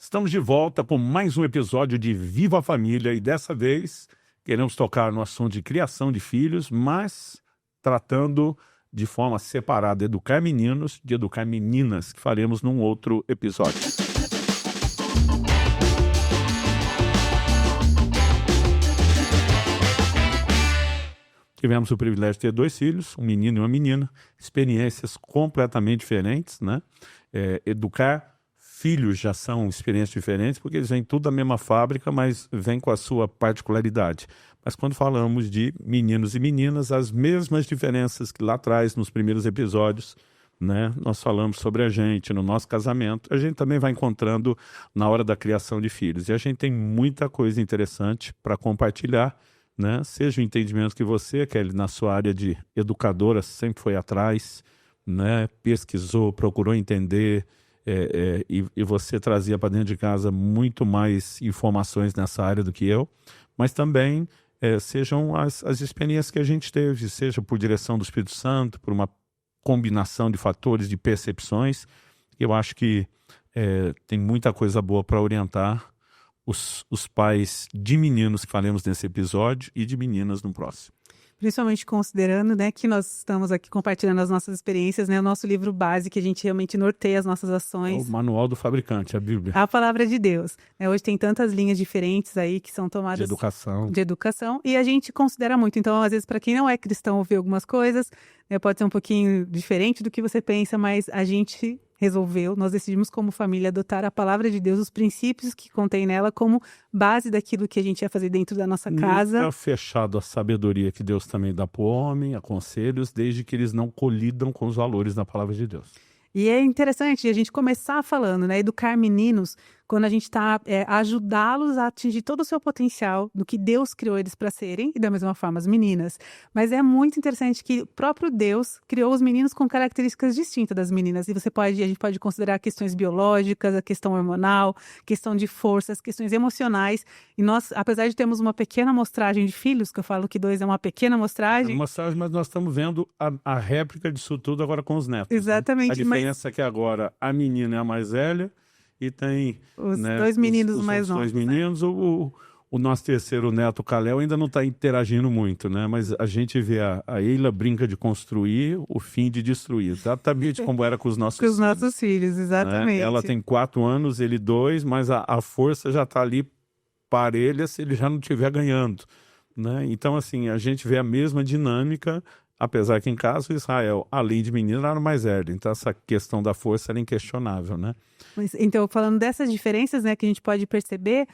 Estamos de volta com mais um episódio de Viva a Família e dessa vez queremos tocar no assunto de criação de filhos, mas tratando de forma separada educar meninos de educar meninas, que faremos num outro episódio. Tivemos o privilégio de ter 2 filhos, um menino e uma menina, experiências completamente diferentes, né? Educar filhos já são experiências diferentes, porque eles vêm tudo da mesma fábrica, mas vêm com a sua particularidade. Mas quando falamos de meninos e meninas, as mesmas diferenças que lá atrás, nos primeiros episódios, né, nós falamos sobre a gente, no nosso casamento, a gente também vai encontrando na hora da criação de filhos. E a gente tem muita coisa interessante para compartilhar, né? Seja o entendimento que você, Kelly, na sua área de educadora, sempre foi atrás, né? Pesquisou, procurou entender, e você trazia para dentro de casa muito mais informações nessa área do que eu, mas também sejam as experiências que a gente teve, seja por direção do Espírito Santo, por uma combinação de fatores, de percepções. Eu acho que tem muita coisa boa para orientar os pais de meninos que falamos nesse episódio e de meninas no próximo. Principalmente considerando, né, que nós estamos aqui compartilhando as nossas experiências, né, o nosso livro base, que a gente realmente norteia as nossas ações. É o manual do fabricante, a Bíblia. A palavra de Deus. Hoje tem tantas linhas diferentes aí que são tomadas... De educação. E a gente considera muito. Então, às vezes, para quem não é cristão ouvir algumas coisas, pode ser um pouquinho diferente do que você pensa, mas a gente nós decidimos como família adotar a palavra de Deus, os princípios que contém nela como base daquilo que a gente ia fazer dentro da nossa casa. Não é fechado a sabedoria que Deus também dá para o homem, a conselhos, desde que eles não colidam com os valores da palavra de Deus. E é interessante a gente começar falando, né, educar meninos, quando a gente está ajudá-los a atingir todo o seu potencial do que Deus criou eles para serem, e da mesma forma as meninas. Mas é muito interessante que o próprio Deus criou os meninos com características distintas das meninas. E a gente pode considerar questões biológicas, a questão hormonal, questão de forças, questões emocionais. E nós, apesar de termos uma pequena amostragem de filhos, que eu falo que 2 é uma pequena amostragem. Mas nós estamos vendo a réplica disso tudo agora com os netos. Exatamente. Né? A diferença é que agora a menina é a mais velha, e tem os 2 meninos mais novos. Os 2 meninos, o nosso terceiro neto, Kalel, ainda não está interagindo muito, né? Mas a gente vê a Eila brinca de construir, o fim de destruir. Exatamente como era com os nossos filhos. Com os nossos filhos, exatamente. Né? Ela tem 4 anos, ele 2, mas a força já está ali parelha se ele já não estiver ganhando. Né? Então, assim, a gente vê a mesma dinâmica, apesar que em casa o Israel, além de menino, era mais velho. Então, essa questão da força era inquestionável, né? Então, falando dessas diferenças, né, que a gente pode perceber,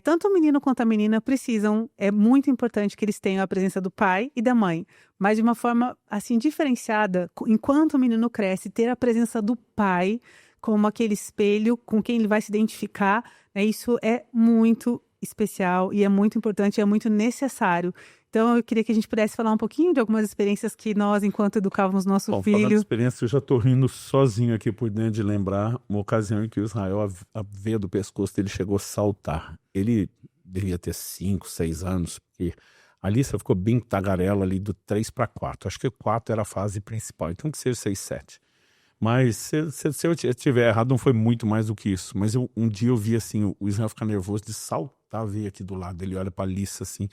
tanto o menino quanto a menina precisam, é muito importante que eles tenham a presença do pai e da mãe, mas de uma forma, assim, diferenciada, enquanto o menino cresce, ter a presença do pai como aquele espelho com quem ele vai se identificar, né, isso é muito especial e é muito importante, é muito necessário. Então, eu queria que a gente pudesse falar um pouquinho de algumas experiências que nós, enquanto educávamos nosso filho... Falando de experiência, eu já estou rindo sozinho aqui por dentro de lembrar uma ocasião em que o Israel, a veia do pescoço dele chegou a saltar. Ele devia ter 5, 6 anos, porque a Alissa ficou bem tagarela ali do 3 para 4. Acho que 4 era a fase principal, então que seja 6, 7. Mas se eu estiver errado, não foi muito mais do que isso. Mas um dia eu vi assim, o Israel ficar nervoso de saltar a veia aqui do lado. Ele olha para a Alissa assim...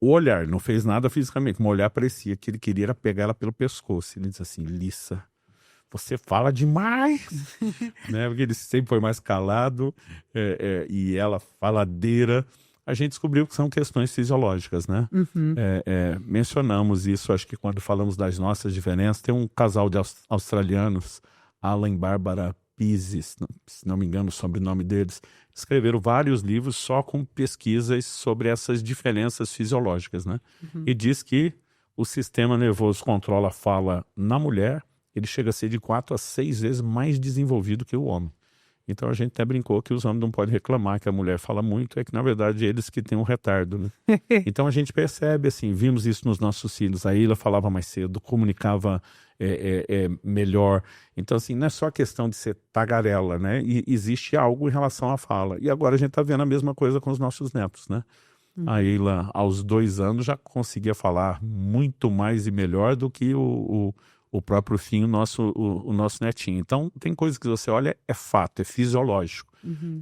O olhar, não fez nada fisicamente, mas o olhar parecia que ele queria pegar ela pelo pescoço. Ele diz assim, Lissa, você fala demais, né? Porque ele sempre foi mais calado, e ela faladeira. A gente descobriu que são questões fisiológicas, né? Uhum. Mencionamos isso, acho que quando falamos das nossas diferenças, tem um casal de australianos, Alan e Bárbara Pizzi, se não me engano o sobrenome deles, escreveram vários livros só com pesquisas sobre essas diferenças fisiológicas, né? Uhum. E diz que o sistema nervoso controla a fala na mulher, ele chega a ser de 4 a 6 vezes mais desenvolvido que o homem. Então a gente até brincou que os homens não podem reclamar que a mulher fala muito, é que na verdade eles que têm um retardo, né? Então a gente percebe, assim, vimos isso nos nossos filhos, a Ilha falava mais cedo, comunicava melhor. Então assim, não é só questão de ser tagarela, né? E existe algo em relação à fala. E agora a gente está vendo a mesma coisa com os nossos netos, né? A Ilha, aos 2 anos, já conseguia falar muito mais e melhor do que o o próprio fim, o nosso netinho. Então, tem coisas que você olha, é fato, é fisiológico,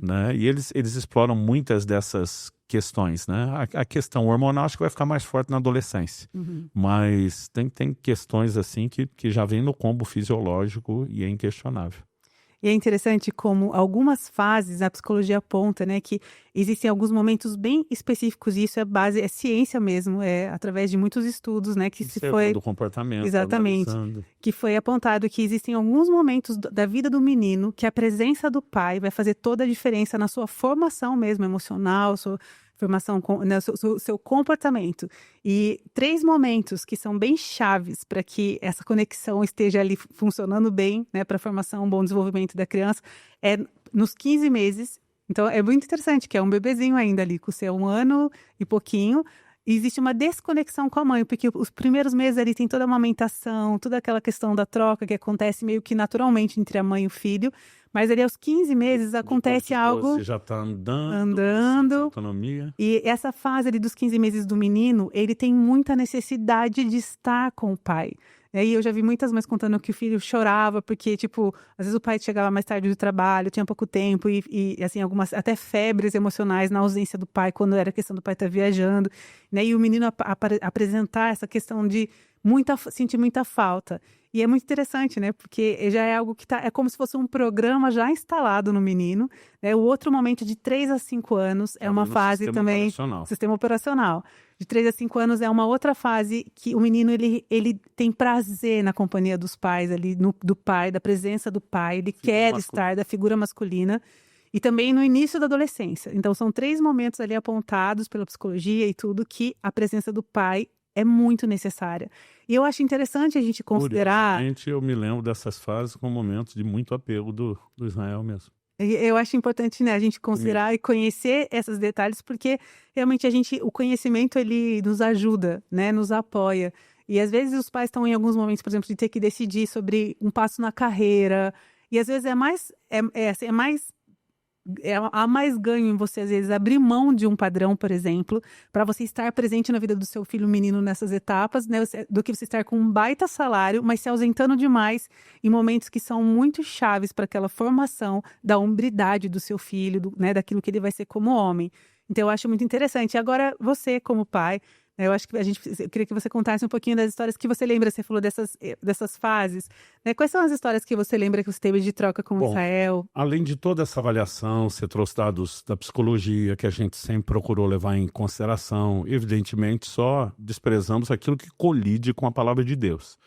né? E eles exploram muitas dessas questões, né? A questão hormonal acho que vai ficar mais forte na adolescência, mas tem questões assim que já vem no combo fisiológico e é inquestionável. E é interessante como algumas fases a psicologia aponta, né, que existem alguns momentos bem específicos, e isso é base, é ciência mesmo, é através de muitos estudos, né, que se foi do comportamento, exatamente, analisando. que foi apontado que existem alguns momentos da vida do menino que a presença do pai vai fazer toda a diferença na sua formação mesmo emocional, sua formação, né, seu comportamento. E 3 momentos que são bem chaves para que essa conexão esteja ali funcionando bem, né, para a formação, um bom desenvolvimento da criança, é nos 15 meses. Então, é muito interessante, que é um bebezinho ainda ali, com seu 1 ano e pouquinho. E existe uma desconexão com a mãe, porque os primeiros meses ali tem toda a amamentação, toda aquela questão da troca que acontece meio que naturalmente entre a mãe e o filho. Mas ali aos 15 meses acontece algo... Você já está andando, autonomia. E essa fase ali dos 15 meses do menino, ele tem muita necessidade de estar com o pai. E aí eu já vi muitas mães contando que o filho chorava porque, tipo, às vezes o pai chegava mais tarde do trabalho, tinha pouco tempo e assim, algumas até febres emocionais na ausência do pai, quando era questão do pai estar viajando, né? E o menino apresentar essa questão de sentir muita falta. E é muito interessante, né? Porque já é algo que é como se fosse um programa já instalado no menino, né? O outro momento de 3 a 5 anos é uma fase também... Sistema operacional. De 3 a 5 anos é uma outra fase que o menino, ele tem prazer na companhia dos pais ali, do pai, da presença do pai, ele quer estar, da figura masculina. E também no início da adolescência. Então, são 3 momentos ali apontados pela psicologia e tudo que a presença do pai é muito necessária. E eu acho interessante a gente considerar... Curiosamente, eu me lembro dessas fases com momentos de muito apego do Israel mesmo. Eu acho importante, né, a gente considerar e conhecer esses detalhes, porque realmente o conhecimento, ele nos ajuda, né, nos apoia. E às vezes os pais estão em alguns momentos, por exemplo, de ter que decidir sobre um passo na carreira. E às vezes há mais ganho em você, às vezes, abrir mão de um padrão, por exemplo, para você estar presente na vida do seu filho menino nessas etapas, né, do que você estar com um baita salário, mas se ausentando demais em momentos que são muito chaves para aquela formação da hombridade do seu filho, né, daquilo que ele vai ser como homem. Então, eu acho muito interessante. Agora, você, como pai, eu acho que eu queria que você contasse um pouquinho das histórias que você lembra, você falou dessas fases, né? Quais são as histórias que você lembra que você teve de troca com o Israel? Além de toda essa avaliação, você trouxe dados da psicologia que a gente sempre procurou levar em consideração, evidentemente só desprezamos aquilo que colide com a palavra de Deus.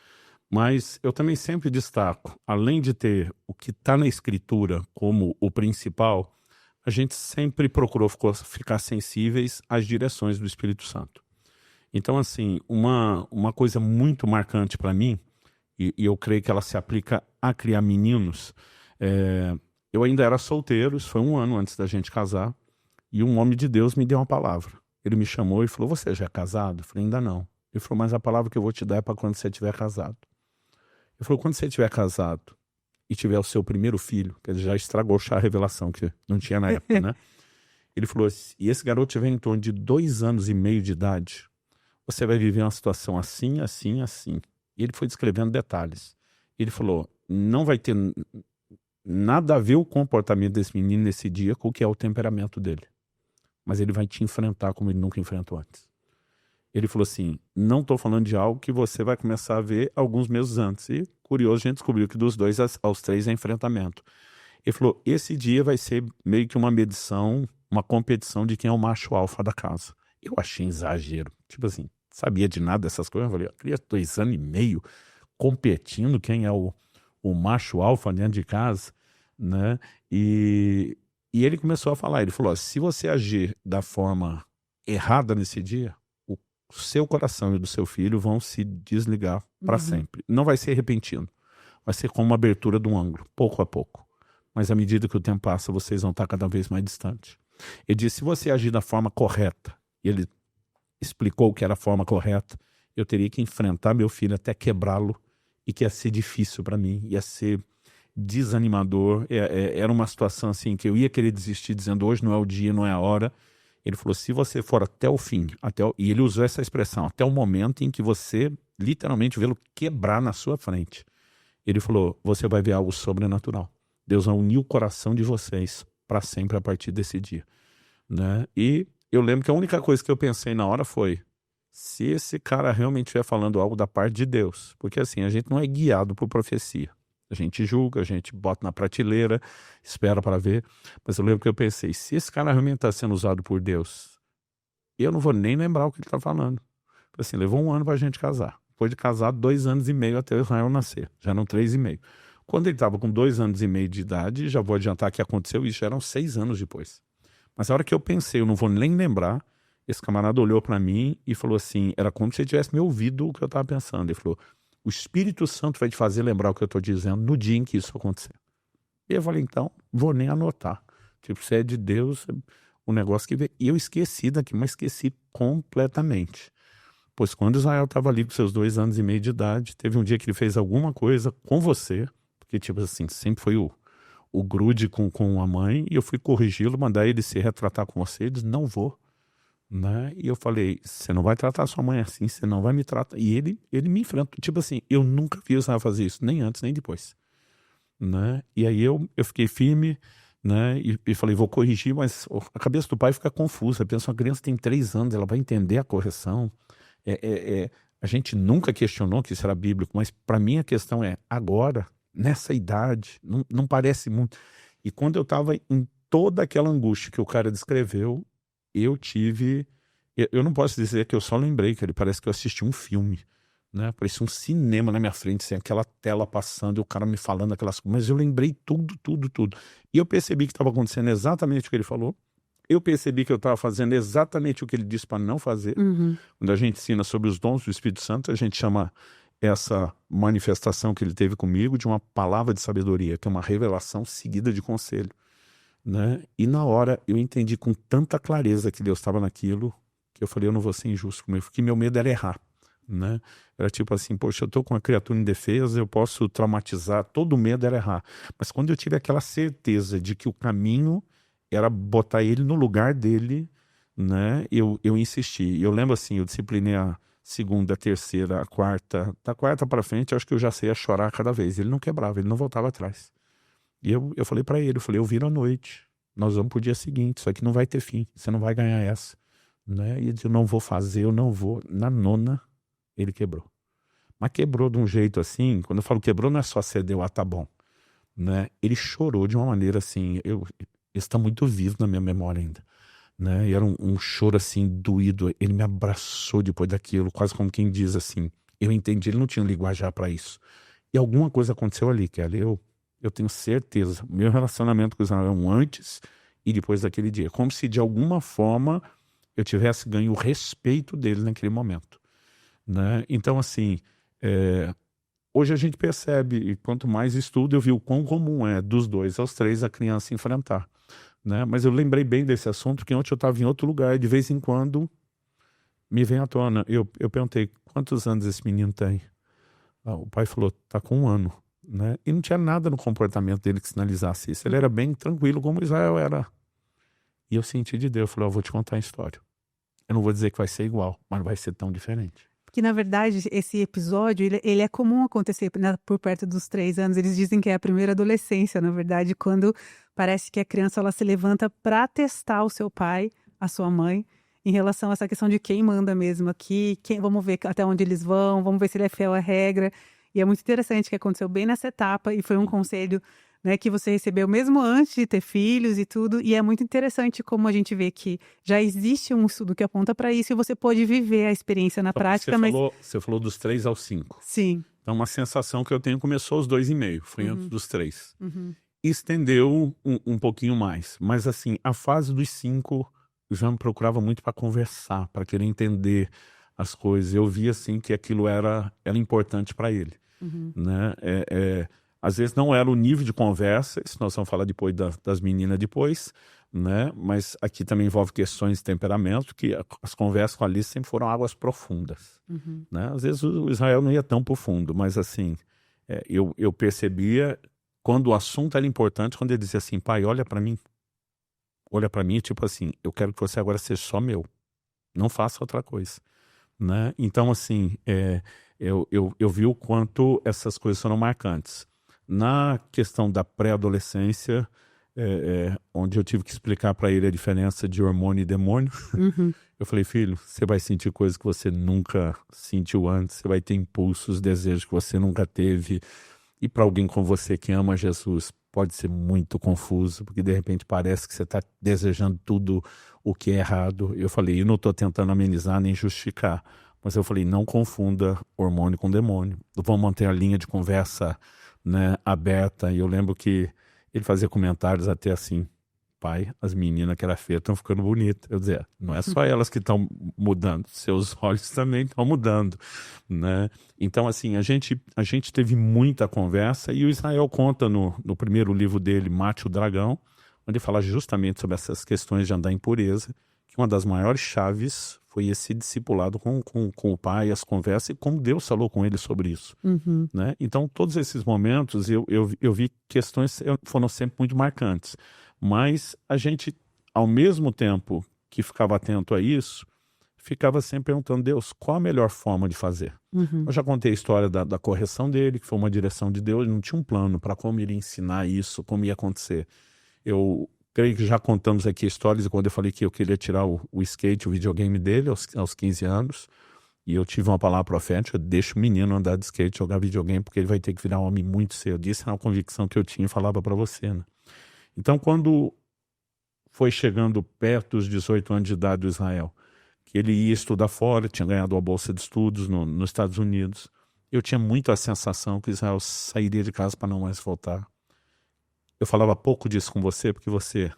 Mas eu também sempre destaco, além de ter o que está na Escritura como o principal, a gente sempre procurou ficar sensíveis às direções do Espírito Santo. Então, assim, uma coisa muito marcante para mim, e eu creio que ela se aplica a criar meninos, eu ainda era solteiro, isso foi 1 ano antes da gente casar, e um homem de Deus me deu uma palavra. Ele me chamou e falou, você já é casado? Eu falei, ainda não. Ele falou, mas a palavra que eu vou te dar é para quando você estiver casado. Ele falou, quando você estiver casado e tiver o seu primeiro filho, que ele já estragou a revelação, que não tinha na época, né? Ele falou, e esse garoto tiver em torno de 2 anos e meio de idade, você vai viver uma situação assim, assim, assim. E ele foi descrevendo detalhes. Ele falou, não vai ter nada a ver o comportamento desse menino nesse dia com o que é o temperamento dele. Mas ele vai te enfrentar como ele nunca enfrentou antes. Ele falou assim, não estou falando de algo que você vai começar a ver alguns meses antes. E, curioso, a gente descobriu que dos 2 aos 3 é enfrentamento. Ele falou, esse dia vai ser meio que uma medição, uma competição de quem é o macho alfa da casa. Eu achei exagero. Tipo assim, sabia de nada dessas coisas. Eu falei, eu queria 2 anos e meio competindo quem é o macho alfa dentro de casa, né? E ele começou a falar, ele falou, se você agir da forma errada nesse dia, o seu coração e o do seu filho vão se desligar para sempre. Não vai ser repentino, vai ser como uma abertura de um ângulo, pouco a pouco. Mas à medida que o tempo passa, vocês vão estar cada vez mais distantes. Ele disse, se você agir da forma correta, e ele explicou o que era a forma correta, eu teria que enfrentar meu filho até quebrá-lo, e que ia ser difícil para mim, ia ser desanimador, era uma situação assim que eu ia querer desistir, dizendo hoje não é o dia, não é a hora, Ele falou, se você for até o fim, e ele usou essa expressão, até o momento em que você literalmente vê-lo quebrar na sua frente. Ele falou, você vai ver algo sobrenatural. Deus vai unir o coração de vocês para sempre a partir desse dia. Né? E eu lembro que a única coisa que eu pensei na hora foi, se esse cara realmente estiver falando algo da parte de Deus, porque assim, a gente não é guiado por profecia. A gente julga, a gente bota na prateleira, espera para ver. Mas eu lembro que eu pensei, se esse cara realmente está sendo usado por Deus, eu não vou nem lembrar o que ele está falando. Assim, levou 1 ano para a gente casar. Depois de casar, 2 anos e meio até o Israel nascer. Já eram 3 e meio. Quando ele estava com 2 anos e meio de idade, já vou adiantar que aconteceu isso, já eram 6 anos depois. Mas a hora que eu pensei, eu não vou nem lembrar, esse camarada olhou para mim e falou assim, era como se ele tivesse me ouvido o que eu estava pensando. Ele falou, o Espírito Santo vai te fazer lembrar o que eu estou dizendo no dia em que isso acontecer. E eu falei, então, vou nem anotar. Tipo, se é de Deus, o negócio que veio. E eu esqueci daqui, mas esqueci completamente. Pois quando Israel estava ali com seus 2 anos e meio de idade, teve um dia que ele fez alguma coisa com você, porque tipo assim, sempre foi o grude com a mãe, e eu fui corrigi-lo, mandar ele se retratar com você, ele disse, não vou. Né? E eu falei, você não vai tratar sua mãe assim, você não vai me tratar. E ele me enfrenta, tipo assim, eu nunca vi o Israel fazer isso, nem antes, nem depois. Né? E aí eu fiquei firme, né? E falei, vou corrigir, mas a cabeça do pai fica confusa. Pensa, uma criança tem 3 anos, ela vai entender a correção. A gente nunca questionou que isso era bíblico, mas para mim a questão é, agora, nessa idade, não parece muito. E quando eu estava em toda aquela angústia que o cara descreveu, eu não posso dizer que eu só lembrei, que ele parece que eu assisti um filme, né? Parecia um cinema na minha frente, assim, aquela tela passando e o cara me falando aquelas coisas, mas eu lembrei tudo. E eu percebi que estava acontecendo exatamente o que ele falou, eu percebi que eu estava fazendo exatamente o que ele disse para não fazer. Quando a gente ensina sobre os dons do Espírito Santo, a gente chama essa manifestação que ele teve comigo de uma palavra de sabedoria, que é uma revelação seguida de conselho. Né? E na hora eu entendi com tanta clareza que Deus estava naquilo, que eu falei, eu não vou ser injusto comigo, porque meu medo era errar. Né? Era tipo assim, poxa, eu estou com uma criatura indefesa, eu posso traumatizar, todo medo era errar. Mas quando eu tive aquela certeza de que o caminho era botar ele no lugar dele, né? Eu insisti. Eu lembro assim, eu disciplinei a segunda, a terceira, a quarta. Da quarta para frente, eu acho que eu já sei a chorar cada vez. Ele não quebrava, ele não voltava atrás. E eu falei para ele, eu viro à noite. Nós vamos pro dia seguinte, isso aqui não vai ter fim. Você não vai ganhar essa. Né? E ele disse, eu não vou fazer, eu não vou. Na 9ª, ele quebrou. Mas quebrou de um jeito assim, quando eu falo quebrou, não é só cedeu, tá bom. Né? Ele chorou de uma maneira assim, está muito vivo na minha memória ainda. Né? E era um choro assim, doído. Ele me abraçou depois daquilo, quase como quem diz assim, eu entendi, ele não tinha linguajar para isso. E alguma coisa aconteceu ali, Kelly. Eu tenho certeza, meu relacionamento com Israel antes e depois daquele dia, como se de alguma forma eu tivesse ganho o respeito dele naquele momento. Né? Então assim, hoje a gente percebe, e quanto mais estudo, eu vi o quão comum é dos 2 aos 3 a criança enfrentar. Né? Mas eu lembrei bem desse assunto, que ontem eu estava em outro lugar, e de vez em quando me vem à tona. Eu perguntei, quantos anos esse menino tem? O pai falou, tá com 1 ano. Né? E não tinha nada no comportamento dele que sinalizasse isso. Ele era bem tranquilo, como Israel era. E eu senti de Deus, eu falei, eu vou te contar a história. Eu não vou dizer que vai ser igual, mas não vai ser tão diferente. Que na verdade esse episódio ele é comum acontecer por perto dos 3 anos. Eles dizem que é a primeira adolescência, na verdade, quando parece que a criança ela se levanta para testar o seu pai, a sua mãe, em relação a essa questão de quem manda mesmo aqui, vamos ver até onde eles vão, vamos ver se ele é fiel à regra. E é muito interessante que aconteceu bem nessa etapa e foi um conselho, né, que você recebeu mesmo antes de ter filhos e tudo. E é muito interessante como a gente vê que já existe um estudo que aponta para isso e você pode viver a experiência na prática. Você falou dos 3 aos 5. Sim. Então uma sensação que eu tenho começou aos 2,5, foi antes dos 3. Estendeu um pouquinho mais. Mas assim, a fase dos 5 eu já me procurava muito para conversar, para querer entender as coisas. Eu via assim que aquilo era importante para ele. Né? Às vezes não era o nível de conversa, isso nós vamos falar depois das meninas depois, né? Mas aqui também envolve questões de temperamento, que as conversas com a Alice sempre foram águas profundas. Né? Às vezes o Israel não ia tão profundo, mas assim, eu percebia quando o assunto era importante, quando ele dizia assim, pai, olha para mim, olha para mim, tipo assim, eu quero que você agora seja só meu. Não faça outra coisa, né? Então, assim, eu vi o quanto essas coisas foram marcantes. Na questão da pré-adolescência, onde eu tive que explicar para ele a diferença de hormônio e demônio, eu falei, filho, você vai sentir coisas que você nunca sentiu antes, você vai ter impulsos, desejos que você nunca teve. E para alguém como você que ama Jesus, pode ser muito confuso, porque de repente parece que você está desejando tudo o que é errado. Eu falei, eu não estou tentando amenizar nem justificar, mas eu falei, não confunda hormônio com demônio. Vamos manter a linha de conversa, né, aberta. E eu lembro que ele fazia comentários até assim, pai, as meninas que era feia estão ficando bonitas. Eu dizia, não é só elas que estão mudando, seus olhos também estão mudando, né? Então, assim, a gente teve muita conversa e o Israel conta no primeiro livro dele, Mate o Dragão, onde ele fala justamente sobre essas questões de andar em pureza, que uma das maiores chaves foi esse discipulado com o pai, as conversas e como Deus falou com ele sobre isso, né? Então, todos esses momentos eu vi questões foram sempre muito marcantes. Mas a gente, ao mesmo tempo que ficava atento a isso, ficava sempre perguntando, Deus, qual a melhor forma de fazer? Eu já contei a história da correção dele, que foi uma direção de Deus, não tinha um plano para como ele ensinar isso, como ia acontecer. Eu creio que já contamos aqui histórias, quando eu falei que eu queria tirar o skate, o videogame dele aos 15 anos, e eu tive uma palavra profética, deixa o menino andar de skate, jogar videogame, porque ele vai ter que virar homem muito cedo. Isso é uma convicção que eu tinha e falava para você, né? Então, quando foi chegando perto dos 18 anos de idade do Israel, que ele ia estudar fora, tinha ganhado uma bolsa de estudos nos Estados Unidos, eu tinha muito a sensação que Israel sairia de casa para não mais voltar. Eu falava pouco disso com você, porque você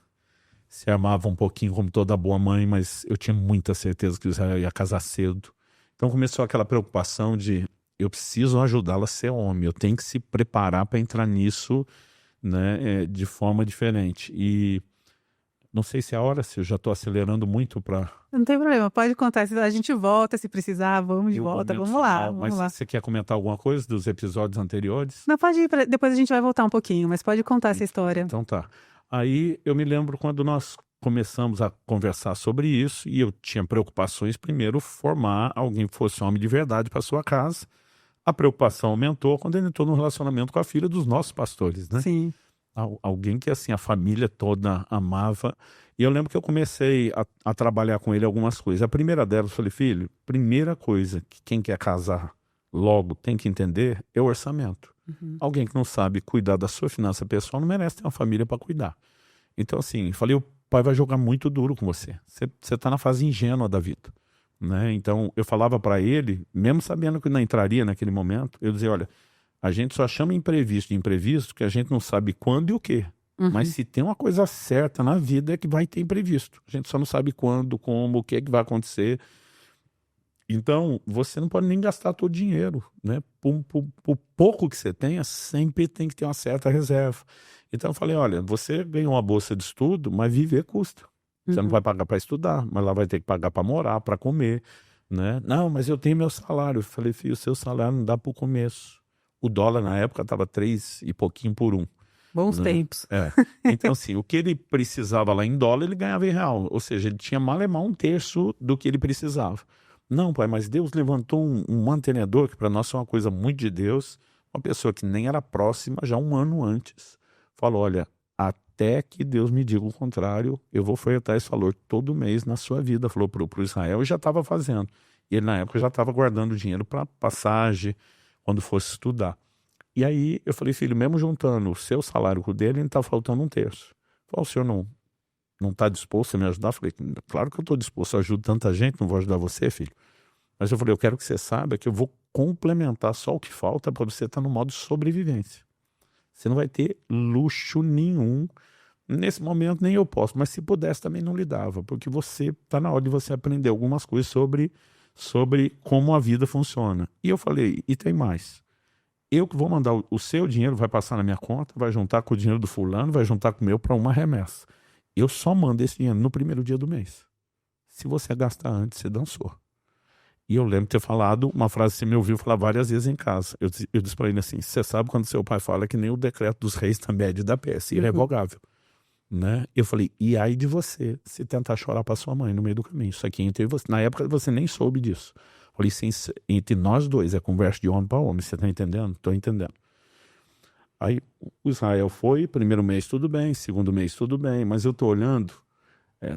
se armava um pouquinho como toda boa mãe, mas eu tinha muita certeza que Israel ia casar cedo. Então começou aquela preocupação de eu preciso ajudá-la a ser homem, eu tenho que se preparar para entrar nisso, né, de forma diferente. E não sei se é a hora, se eu já estou acelerando muito para... Não tem problema, pode contar. A gente volta se precisar, vamos de volta, vamos lá, vamos mas lá. você quer comentar alguma coisa dos episódios anteriores? Não, pode ir, depois a gente vai voltar um pouquinho, mas pode contar essa história. Então tá. Aí eu me lembro quando nós começamos a conversar sobre isso e eu tinha preocupações, primeiro, formar alguém que fosse homem de verdade para sua casa. A preocupação aumentou quando ele entrou no relacionamento com a filha dos nossos pastores, né? Sim. Alguém que, assim, a família toda amava. E eu lembro que eu comecei a trabalhar com ele algumas coisas. A primeira delas, eu falei, filho, primeira coisa que quem quer casar logo tem que entender é o orçamento. Alguém que não sabe cuidar da sua finança pessoal não merece ter uma família para cuidar. Então, assim, falei, o pai vai jogar muito duro com você. Você está na fase ingênua da vida, né? Então, eu falava para ele, mesmo sabendo que não entraria naquele momento, eu dizia, olha, a gente só chama imprevisto de imprevisto que a gente não sabe quando e o quê. Mas se tem uma coisa certa na vida é que vai ter imprevisto. A gente só não sabe quando, como, o que é que vai acontecer. Então, você não pode nem gastar todo o dinheiro, né? Por pouco que você tenha, sempre tem que ter uma certa reserva. Então, eu falei, olha, você ganhou uma bolsa de estudo, mas viver custa. Você não vai pagar para estudar, mas lá vai ter que pagar para morar, para comer, né? Não, mas eu tenho meu salário. Eu falei, filho, o seu salário não dá para o começo. O dólar, na época, estava 3 e pouquinho por 1. Bons tempos. Então, assim, o que ele precisava lá em dólar, ele ganhava em real. Ou seja, ele tinha malemar 1/3 do que ele precisava. Não, pai, mas Deus levantou um mantenedor, que para nós é uma coisa muito de Deus, uma pessoa que nem era próxima, já 1 ano antes. Falou, olha, até que Deus me diga o contrário, eu vou ofertar esse valor todo mês na sua vida. Falou para o Israel e já estava fazendo. E ele, na época, já estava guardando dinheiro para passagem, quando fosse estudar. E aí eu falei, filho, mesmo juntando o seu salário com o dele, ele está faltando 1/3. Falei, o senhor não está disposto a me ajudar? Eu falei, claro que eu estou disposto, eu ajudo tanta gente, não vou ajudar você, filho. Mas eu falei, eu quero que você saiba que eu vou complementar só o que falta para você estar no modo de sobrevivência. Você não vai ter luxo nenhum. Nesse momento nem eu posso, mas se pudesse também não lhe dava, porque você está na hora de você aprender algumas coisas sobre como a vida funciona. E eu falei, e tem mais. Eu que vou mandar o seu dinheiro, vai passar na minha conta, vai juntar com o dinheiro do fulano, vai juntar com o meu para uma remessa. Eu só mando esse dinheiro no primeiro dia do mês. Se você gastar antes, você dançou. E eu lembro de ter falado uma frase que você me ouviu falar várias vezes em casa. Eu disse para ele assim, você sabe quando seu pai fala que nem o decreto dos reis também é de dar pé, é irrevogável. né? Eu falei, e aí de você se tentar chorar para sua mãe no meio do caminho? Isso aqui é entre você. Na época você nem soube disso. Eu falei, sim, entre nós dois, é conversa de homem para homem, você tá entendendo? Tô entendendo. Aí o Israel foi, primeiro mês tudo bem, segundo mês tudo bem, mas eu tô olhando,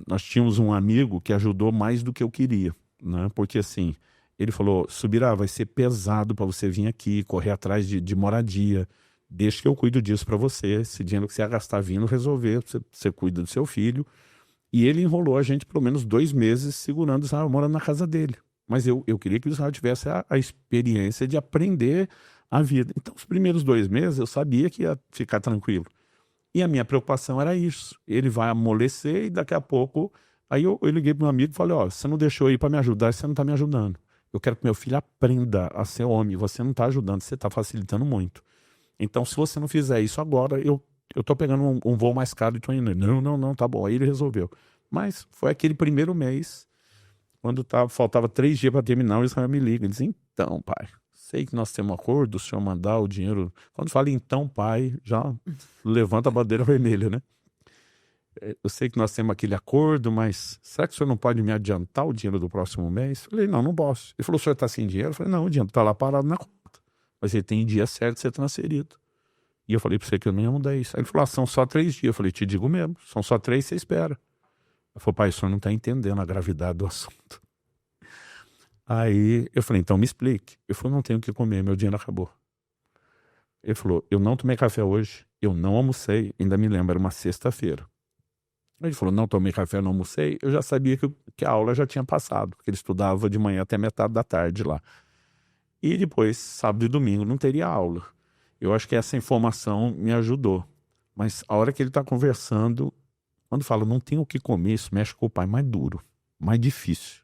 nós tínhamos um amigo que ajudou mais do que eu queria, né? Porque assim, ele falou, Subirá, vai ser pesado para você vir aqui, correr atrás de moradia, deixa que eu cuido disso para você, esse dinheiro que você ia gastar vindo resolver, você cuida do seu filho. E ele enrolou a gente pelo menos 2 meses segurando o Israel morando na casa dele. Mas eu queria que o Israel tivesse a experiência de aprender a vida. Então, os primeiros 2 meses eu sabia que ia ficar tranquilo. E a minha preocupação era isso. Ele vai amolecer e daqui a pouco... Aí eu liguei para um amigo e falei, você não deixou ir para me ajudar, você não está me ajudando. Eu quero que meu filho aprenda a ser homem. Você não está ajudando, você está facilitando muito. Então, se você não fizer isso agora, eu tô pegando um voo mais caro e tô indo. Não, tá bom. Aí ele resolveu. Mas foi aquele primeiro mês, quando faltava 3 dias para terminar, o Israel me liga. Ele diz, então, pai, sei que nós temos um acordo, o senhor mandar o dinheiro. Quando fala então, pai, já levanta a bandeira vermelha, né? Eu sei que nós temos aquele acordo, mas será que o senhor não pode me adiantar o dinheiro do próximo mês? Eu falei, não posso. Ele falou, o senhor está sem dinheiro? Eu falei, não, o dinheiro está lá parado na conta. Mas ele tem dia certo de ser transferido. E eu falei para você que eu não ia mudar isso. Aí ele falou, são só 3 dias. Eu falei, te digo mesmo, são só 3, você espera. Ele falou, pai, o senhor não está entendendo a gravidade do assunto. Aí eu falei, então me explique. Eu falei, não tenho o que comer, meu dinheiro acabou. Ele falou, eu não tomei café hoje, eu não almocei, ainda me lembro, era uma sexta-feira. Ele falou, não tomei café, não almocei. Eu já sabia que a aula já tinha passado, porque ele estudava de manhã até metade da tarde lá. E depois, sábado e domingo, não teria aula. Eu acho que essa informação me ajudou. Mas a hora que ele está conversando, quando fala, não tem o que comer, isso mexe com o pai mais duro, mais difícil.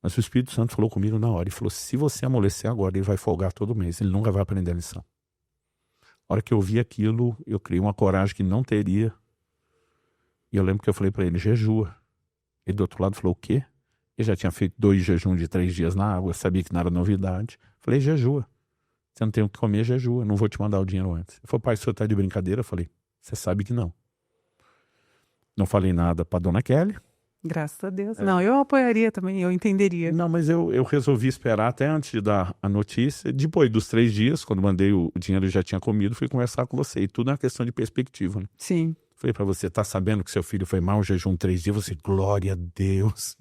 Mas o Espírito Santo falou comigo na hora e falou, se você amolecer agora, ele vai folgar todo mês, ele nunca vai aprender a lição. A hora que eu vi aquilo, eu criei uma coragem que não teria. E eu lembro que eu falei para ele, jejua. Ele do outro lado falou, o quê? Ele já tinha feito 2 jejuns de 3 dias na água, sabia que não era novidade. Falei, jejua. Você não tem o que comer, jejua. Não vou te mandar o dinheiro antes. Ele falou, pai, o senhor tá de brincadeira? Eu falei, você sabe que não. Não falei nada para dona Kelly. Graças a Deus. Não, eu apoiaria também, eu entenderia. Não, mas eu resolvi esperar até antes de dar a notícia. Depois dos 3 dias, quando mandei o dinheiro, eu já tinha comido, fui conversar com você. E tudo é uma questão de perspectiva, né? Sim. Falei para você, tá sabendo que seu filho foi mal, jejum 3 dias? Você, glória a Deus.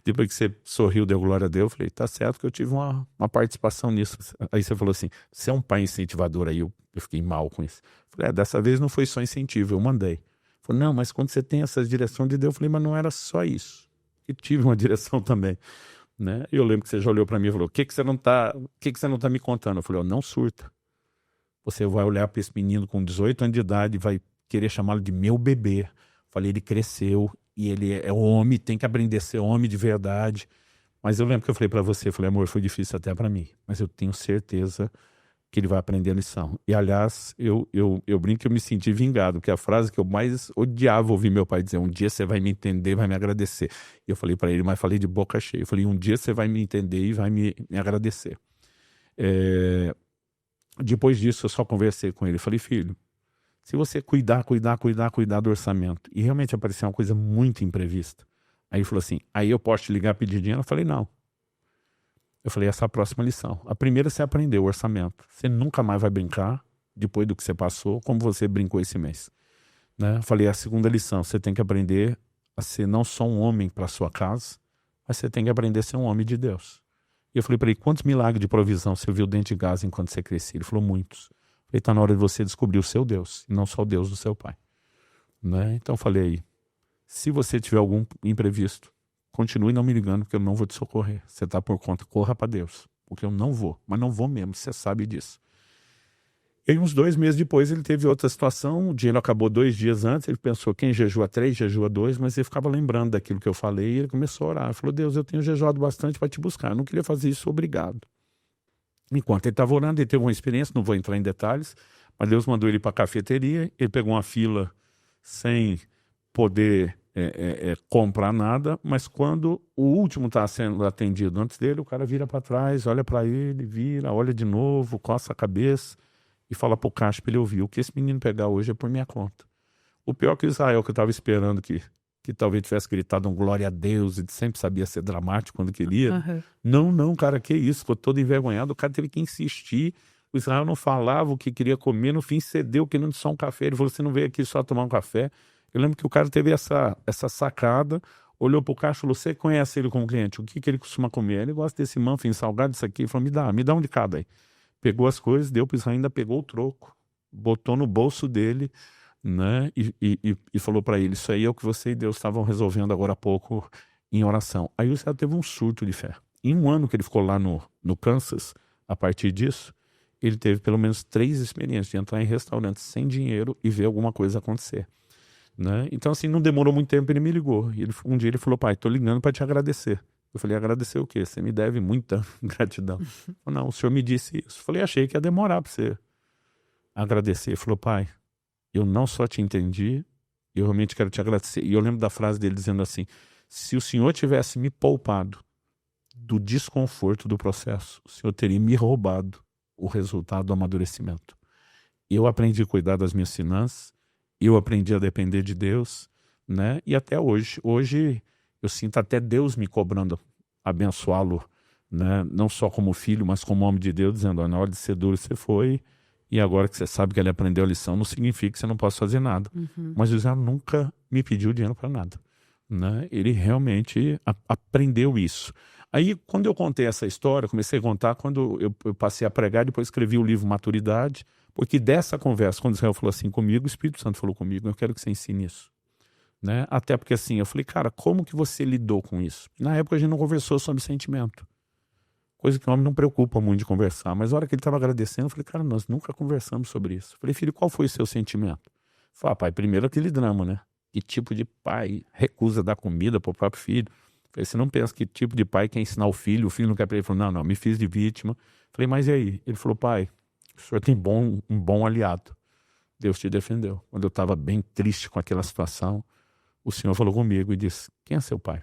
Depois que você sorriu, deu glória a Deus, eu falei, tá certo que eu tive uma participação nisso. Aí você falou assim, você é um pai incentivador. Aí eu fiquei mal com isso. Falei, dessa vez não foi só incentivo, eu mandei. Falei, não, mas quando você tem essa direção de Deus, eu falei, mas não era só isso. E tive uma direção também, né? Eu lembro que você já olhou para mim e falou, o que você não tá me contando? Eu falei, não surta. Você vai olhar para esse menino com 18 anos de idade e vai querer chamá-lo de meu bebê. Falei, ele cresceu e ele é homem, tem que aprender a ser homem de verdade. Mas eu lembro que eu falei para você, falei, amor, foi difícil até para mim, mas eu tenho certeza que ele vai aprender a lição. E aliás, eu brinco que eu me senti vingado, que é a frase que eu mais odiava ouvir meu pai dizer, um dia você vai me entender, vai me agradecer. E eu falei para ele, mas falei de boca cheia, eu falei, um dia você vai me entender e vai me agradecer. Depois disso eu só conversei com ele, falei, filho, se você cuidar do orçamento, e realmente apareceu uma coisa muito imprevista, aí ele falou assim, aí eu posso te ligar pedir dinheiro? Eu falei, não. Eu falei, essa é a próxima lição. A primeira você aprendeu o orçamento. Você nunca mais vai brincar, depois do que você passou, como você brincou esse mês. Né? Eu falei, a segunda lição, você tem que aprender a ser não só um homem para sua casa, mas você tem que aprender a ser um homem de Deus. E eu falei para ele, quantos milagres de provisão você viu dentro de casa enquanto você crescia? Ele falou, muitos. Ele está na hora de você descobrir o seu Deus, e não só o Deus do seu pai. Né? Então eu falei aí, se você tiver algum imprevisto, continue não me ligando, porque eu não vou te socorrer. Você está por conta, corra para Deus, porque eu não vou, mas não vou mesmo, você sabe disso. E aí, uns 2 meses depois, ele teve outra situação, o dinheiro acabou 2 dias antes, ele pensou, quem jejua 3, jejua 2, mas ele ficava lembrando daquilo que eu falei, e ele começou a orar. Ele falou, Deus, eu tenho jejuado bastante para te buscar, eu não queria fazer isso, obrigado. Enquanto ele estava orando, ele teve uma experiência, não vou entrar em detalhes, mas Deus mandou ele para a cafeteria, ele pegou uma fila sem poder comprar nada, mas quando o último está sendo atendido antes dele, o cara vira para trás, olha para ele, vira, olha de novo, coça a cabeça e fala para o caixa para ele ouvir, o que esse menino pegar hoje é por minha conta. O pior que o Israel, que eu estava esperando que talvez tivesse gritado um glória a Deus, ele sempre sabia ser dramático quando queria. Uhum. Não, cara, que isso, ficou todo envergonhado, o cara teve que insistir, o Israel não falava o que queria comer, no fim cedeu querendo só um café, ele falou, você não veio aqui só tomar um café. Eu lembro que o cara teve essa sacada, olhou pro caixa e falou, você conhece ele como cliente, o que ele costuma comer? Ele gosta desse muffin salgado, isso aqui, ele falou, me dá um de cada aí. Pegou as coisas, deu pro Israel, ainda pegou o troco, botou no bolso dele, né? E falou para ele, isso aí é o que você e Deus estavam resolvendo agora há pouco em oração. Aí o Israel teve um surto de fé. Em um ano que ele ficou lá no Kansas, a partir disso, ele teve pelo menos 3 experiências de entrar em restaurantes sem dinheiro e ver alguma coisa acontecer, né? Então assim, não demorou muito tempo, ele me ligou. E um dia ele falou, pai, tô ligando para te agradecer. Eu falei, agradecer o quê? Você me deve muita gratidão. Ele falou, não, o senhor me disse isso. Eu falei, achei que ia demorar para você agradecer. Ele falou, pai, eu não só te entendi, eu realmente quero te agradecer. E eu lembro da frase dele dizendo assim, se o senhor tivesse me poupado do desconforto do processo, o senhor teria me roubado o resultado do amadurecimento. Eu aprendi a cuidar das minhas finanças, eu aprendi a depender de Deus, né? E até hoje eu sinto até Deus me cobrando abençoá-lo, né? Não só como filho, mas como homem de Deus, dizendo, na hora de ser duro você foi, e agora que você sabe que ele aprendeu a lição, não significa que você não possa fazer nada. Uhum. Mas o Israel nunca me pediu dinheiro para nada, né? Ele realmente aprendeu isso. Aí, quando eu contei essa história, comecei a contar quando eu passei a pregar, depois escrevi o livro Maturidade, porque dessa conversa, quando Israel falou assim comigo, o Espírito Santo falou comigo, eu quero que você ensine isso, né? Até porque assim, eu falei, cara, como que você lidou com isso? Na época a gente não conversou sobre sentimento. Coisa que o homem não preocupa muito de conversar. Mas na hora que ele estava agradecendo, eu falei, cara, nós nunca conversamos sobre isso. Eu falei, filho, qual foi o seu sentimento? Ele falou, pai, primeiro aquele drama, né? Que tipo de pai recusa dar comida para o próprio filho? Eu falei, você não pensa que tipo de pai quer ensinar o filho não quer para ele? Ele falou, não, me fiz de vítima. Eu falei, mas e aí? Ele falou, pai, o senhor tem um bom aliado. Deus te defendeu. Quando eu estava bem triste com aquela situação, o senhor falou comigo e disse, quem é seu pai?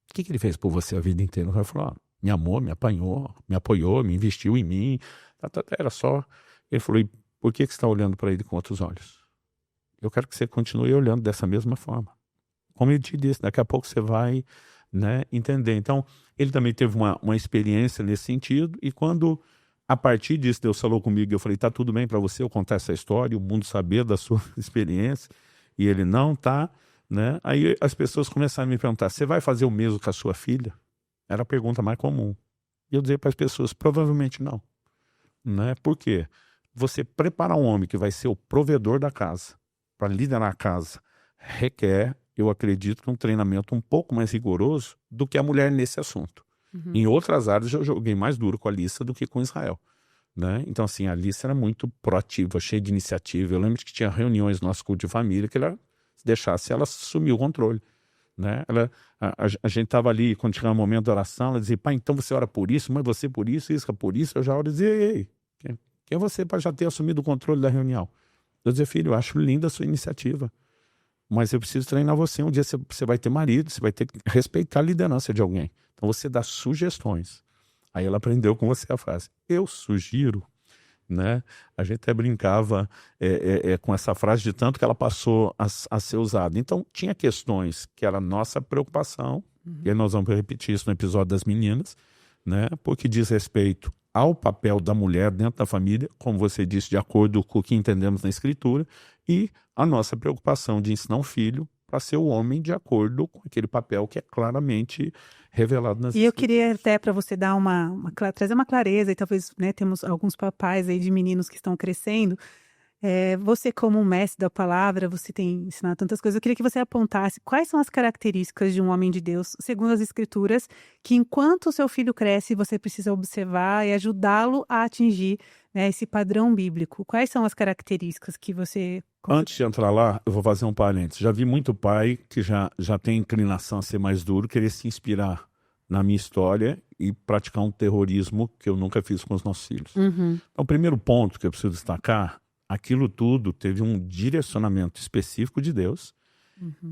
O que ele fez por você a vida inteira? Eu falei, me amou, me apoiou, me investiu em mim. Era só. Ele falou, e por que você está olhando para ele com outros olhos? Eu quero que você continue olhando dessa mesma forma. Como ele te disse, daqui a pouco você vai, né, entender. Então, ele também teve uma experiência nesse sentido. E quando, a partir disso, Deus falou comigo, eu falei, tá tudo bem para você eu contar essa história, o mundo saber da sua experiência? E ele, não, tá. Né? Aí as pessoas começaram a me perguntar, você vai fazer o mesmo com a sua filha? Era a pergunta mais comum. E eu dizia para as pessoas, provavelmente não. Né? Por quê? Você preparar um homem que vai ser o provedor da casa, para liderar a casa, requer, eu acredito, um treinamento um pouco mais rigoroso do que a mulher nesse assunto. Uhum. Em outras áreas eu joguei mais duro com a Alissa do que com Israel. Né? Então assim, a Alissa era muito proativa, cheia de iniciativa. Eu lembro que tinha reuniões no nosso culto de família que ela, se deixasse, ela assumiu o controle. Né? A gente estava ali, quando chegava o momento da oração, ela dizia, pai, então você ora por isso, mas você por isso, Isca por isso. Eu já oro e dizia, ei, quem é você para já ter assumido o controle da reunião? Eu dizia, filho, eu acho linda a sua iniciativa, mas eu preciso treinar você. Um dia você vai ter marido, você vai ter que respeitar a liderança de alguém. Então você dá sugestões. Aí ela aprendeu com você a frase, eu sugiro. Né? A gente até brincava com essa frase de tanto que ela passou a ser usada. Então, tinha questões que era nossa preocupação, e aí nós vamos repetir isso no episódio das meninas, né? Porque diz respeito ao papel da mulher dentro da família, como você disse, de acordo com o que entendemos na Escritura, e a nossa preocupação de ensinar um filho para ser o homem de acordo com aquele papel que é claramente revelado nas E eu queria até para você dar trazer uma clareza, e talvez, né, temos alguns papais aí de meninos que estão crescendo. Você como um mestre da palavra, você tem ensinado tantas coisas, eu queria que você apontasse quais são as características de um homem de Deus, segundo as Escrituras, que enquanto o seu filho cresce, você precisa observar e ajudá-lo a atingir, né, esse padrão bíblico. Quais são as características que você... Antes de entrar lá, eu vou fazer um parênteses. Já vi muito pai que já tem inclinação a ser mais duro, querer se inspirar na minha história e praticar um terrorismo que eu nunca fiz com os nossos filhos. Uhum. Então, o primeiro ponto que eu preciso destacar, aquilo tudo teve um direcionamento específico de Deus,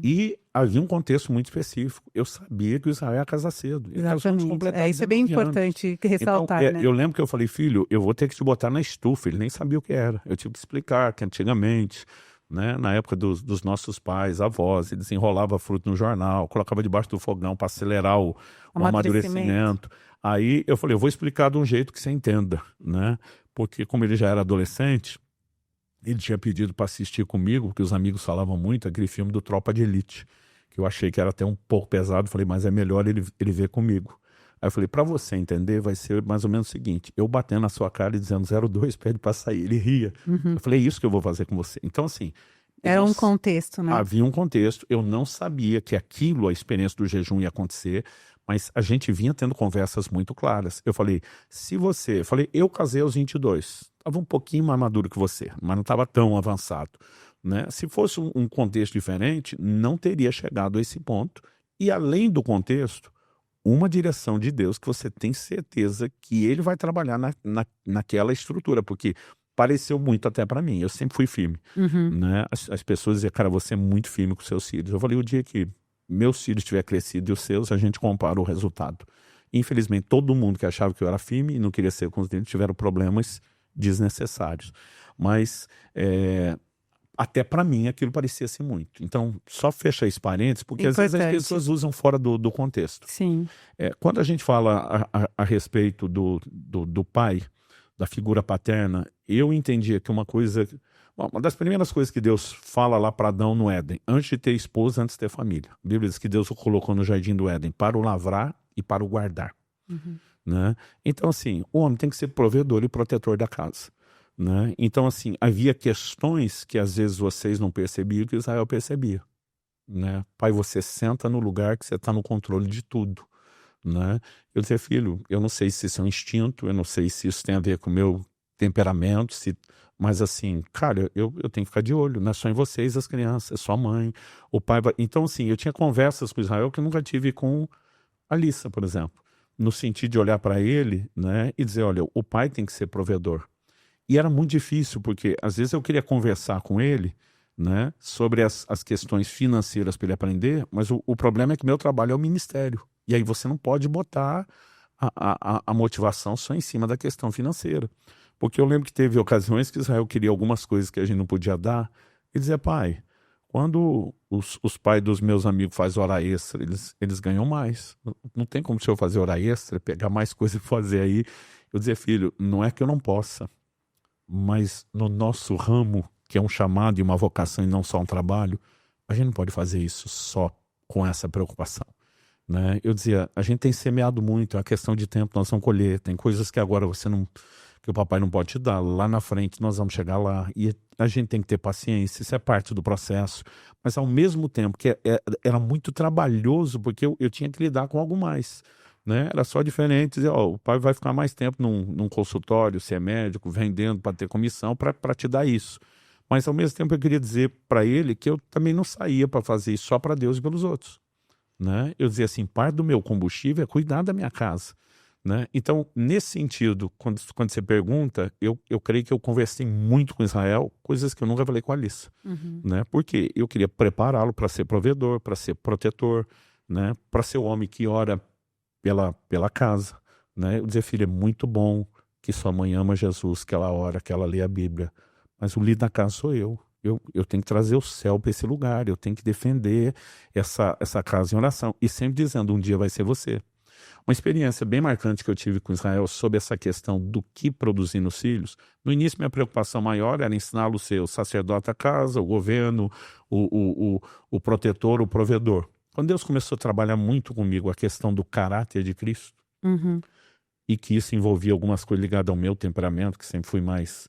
e havia um contexto muito específico. Eu sabia que o Israel ia casar cedo. Exatamente. Isso é bem importante ressaltar. Então, né? Eu lembro que eu falei, filho, eu vou ter que te botar na estufa. Ele nem sabia o que era. Eu tive que explicar que antigamente, né? Na época dos nossos pais, avós, eles enrolavam fruto no jornal, colocava debaixo do fogão para acelerar o amadurecimento. Aí eu falei, eu vou explicar de um jeito que você entenda, né? Porque como ele já era adolescente, ele tinha pedido para assistir comigo, porque os amigos falavam muito, aquele filme do Tropa de Elite, que eu achei que era até um pouco pesado. Falei, mas é melhor ele ver comigo. Aí eu falei, para você entender, vai ser mais ou menos o seguinte, eu batendo na sua cara e dizendo 02, pede para sair. Ele ria. Eu falei, é isso que eu vou fazer com você. Então, assim... Era um contexto, né? Havia um contexto. Eu não sabia que aquilo, a experiência do jejum ia acontecer, mas a gente vinha tendo conversas muito claras. Eu falei, eu casei aos 22. Estava um pouquinho mais maduro que você, mas não estava tão avançado, né? Se fosse um contexto diferente, não teria chegado a esse ponto. E além do contexto, uma direção de Deus que você tem certeza que ele vai trabalhar naquela estrutura, porque pareceu muito até para mim. Eu sempre fui firme, né? As pessoas diziam, cara, você é muito firme com seus filhos. Eu falei, o dia que meus filhos tiver crescido e os seus, a gente compara o resultado. Infelizmente, todo mundo que achava que eu era firme e não queria ser com os deles tiveram problemas desnecessários. Mas até para mim aquilo parecia ser muito. Então, só fechar esse parênteses, porque às vezes as pessoas usam fora do contexto. Sim. Quando a gente fala a respeito do pai, da figura paterna, eu entendia que uma das primeiras coisas que Deus fala lá para Adão no Éden, antes de ter esposa, antes de ter família. A Bíblia diz que Deus o colocou no jardim do Éden para o lavrar e para o guardar. Né? Então, assim, o homem tem que ser provedor e protetor da casa. Né? Então, assim, havia questões que às vezes vocês não percebiam que Israel percebia. Né? Pai, você senta no lugar que você está no controle de tudo. Né? Eu dizia, filho, eu não sei se isso é um instinto, eu não sei se isso tem a ver com o meu temperamento, mas assim, cara, eu tenho que ficar de olho, não é só em vocês as crianças, é só a mãe, o pai. Então, assim, eu tinha conversas com Israel que eu nunca tive com a Alissa, por exemplo, no sentido de olhar para ele, né, e dizer, olha, o pai tem que ser provedor. E era muito difícil, porque às vezes eu queria conversar com ele, né, sobre as questões financeiras para ele aprender, mas o problema é que meu trabalho é o ministério. E aí você não pode botar a motivação só em cima da questão financeira. Porque eu lembro que teve ocasiões que Israel queria algumas coisas que a gente não podia dar. E dizia, pai, quando os pais dos meus amigos fazem hora extra, eles ganham mais. Não tem como o senhor fazer hora extra, pegar mais coisa e fazer aí. Eu dizia, filho, não é que eu não possa, mas no nosso ramo, que é um chamado e uma vocação e não só um trabalho, a gente não pode fazer isso só com essa preocupação. Né? Eu dizia, a gente tem semeado muito, é uma questão de tempo, nós vamos colher, tem coisas que agora que o papai não pode te dar, lá na frente nós vamos chegar lá, e a gente tem que ter paciência, isso é parte do processo, mas ao mesmo tempo que era muito trabalhoso, porque eu tinha que lidar com algo mais, né? Era só diferente, dizer, o pai vai ficar mais tempo num consultório, se é médico, vendendo para ter comissão, para te dar isso, mas ao mesmo tempo eu queria dizer para ele que eu também não saía para fazer isso só para Deus e pelos outros. Né? Eu dizia assim, parte do meu combustível é cuidar da minha casa. Né? Então, nesse sentido, quando você pergunta, eu creio que eu conversei muito com Israel, coisas que eu nunca falei com a Alissa. Né? Porque eu queria prepará-lo para ser provedor, para ser protetor, né? Para ser o homem que ora pela casa. Né? Eu dizia, filho, é muito bom que sua mãe ama Jesus, que ela ora, que ela lê a Bíblia, mas o líder da casa sou eu. Eu tenho que trazer o céu para esse lugar, eu tenho que defender essa casa em oração. E sempre dizendo, um dia vai ser você. Uma experiência bem marcante que eu tive com Israel sobre essa questão do que produzir nos filhos. No início, minha preocupação maior era ensiná-lo a ser o sacerdote da casa, o governo, o protetor, o provedor. Quando Deus começou a trabalhar muito comigo a questão do caráter de Cristo, e que isso envolvia algumas coisas ligadas ao meu temperamento, que sempre fui mais...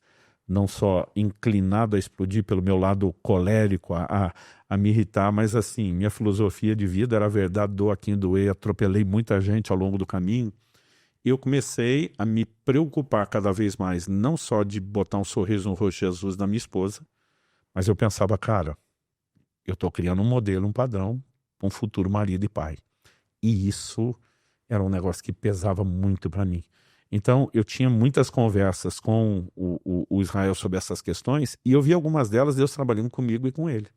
não só inclinado a explodir pelo meu lado colérico, a me irritar, mas assim, minha filosofia de vida era a verdade, dou a quem doer, atropelei muita gente ao longo do caminho. Eu comecei a me preocupar cada vez mais, não só de botar um sorriso no rosto de Jesus na minha esposa, mas eu pensava, cara, eu estou criando um modelo, um padrão, para um futuro marido e pai. E isso era um negócio que pesava muito para mim. Então, eu tinha muitas conversas com o Israel sobre essas questões, e eu vi algumas delas, Deus trabalhando comigo e com ele.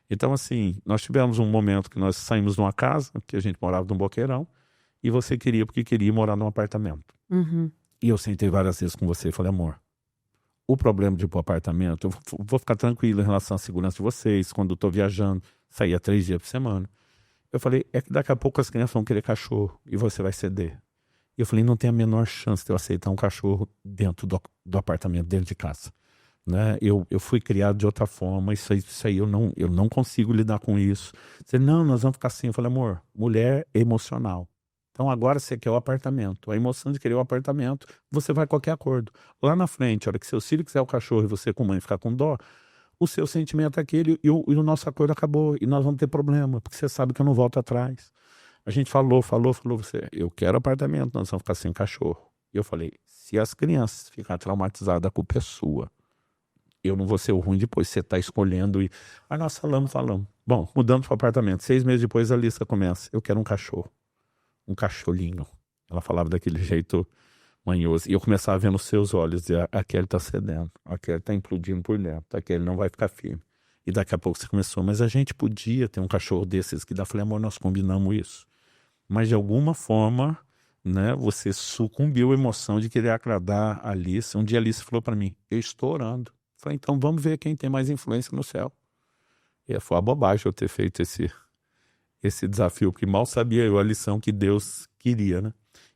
Então, assim, nós tivemos um momento que nós saímos de uma casa, que a gente morava num boqueirão, e você queria, porque queria morar num apartamento. E eu sentei várias vezes com você e falei, amor, o problema de ir pro apartamento, eu vou ficar tranquilo em relação à segurança de vocês, quando eu tô viajando, saía 3 dias por semana. Eu falei, é que daqui a pouco as crianças vão querer cachorro e você vai ceder. E eu falei, não tem a menor chance de eu aceitar um cachorro dentro do apartamento, dentro de casa. Né? Eu fui criado de outra forma, isso aí eu não consigo lidar com isso. Você, não, nós vamos ficar assim. Eu falei, amor, mulher é emocional. Então agora você quer o apartamento. A emoção de querer o apartamento, você vai a qualquer acordo. Lá na frente, a hora que seu filho quiser o cachorro e você com mãe ficar com dó, o seu sentimento é aquele e o nosso acordo acabou. E nós vamos ter problema, porque você sabe que eu não volto atrás. A gente falou, você, eu quero apartamento, nós vamos ficar sem cachorro. E eu falei, se as crianças ficarem traumatizadas, a culpa é sua. Eu não vou ser o ruim depois, você está escolhendo. Aí nós falamos. Bom, mudamos para o apartamento. 6 meses depois a lista começa. Eu quero um cachorro. Um cachorrinho. Ela falava daquele jeito manhoso. E eu começava a ver nos seus olhos, dizer, a Kelly está cedendo. A Kelly está implodindo por dentro. A Kelly não vai ficar firme. E daqui a pouco você começou, mas a gente podia ter um cachorro desses que dá. Eu falei, amor, nós combinamos isso. Mas de alguma forma, né, você sucumbiu à emoção de querer agradar a Alice. Um dia a Alice falou para mim, eu estou orando. Eu falei, então vamos ver quem tem mais influência no céu. E foi uma bobagem eu ter feito esse desafio, porque mal sabia eu a lição que Deus queria, né?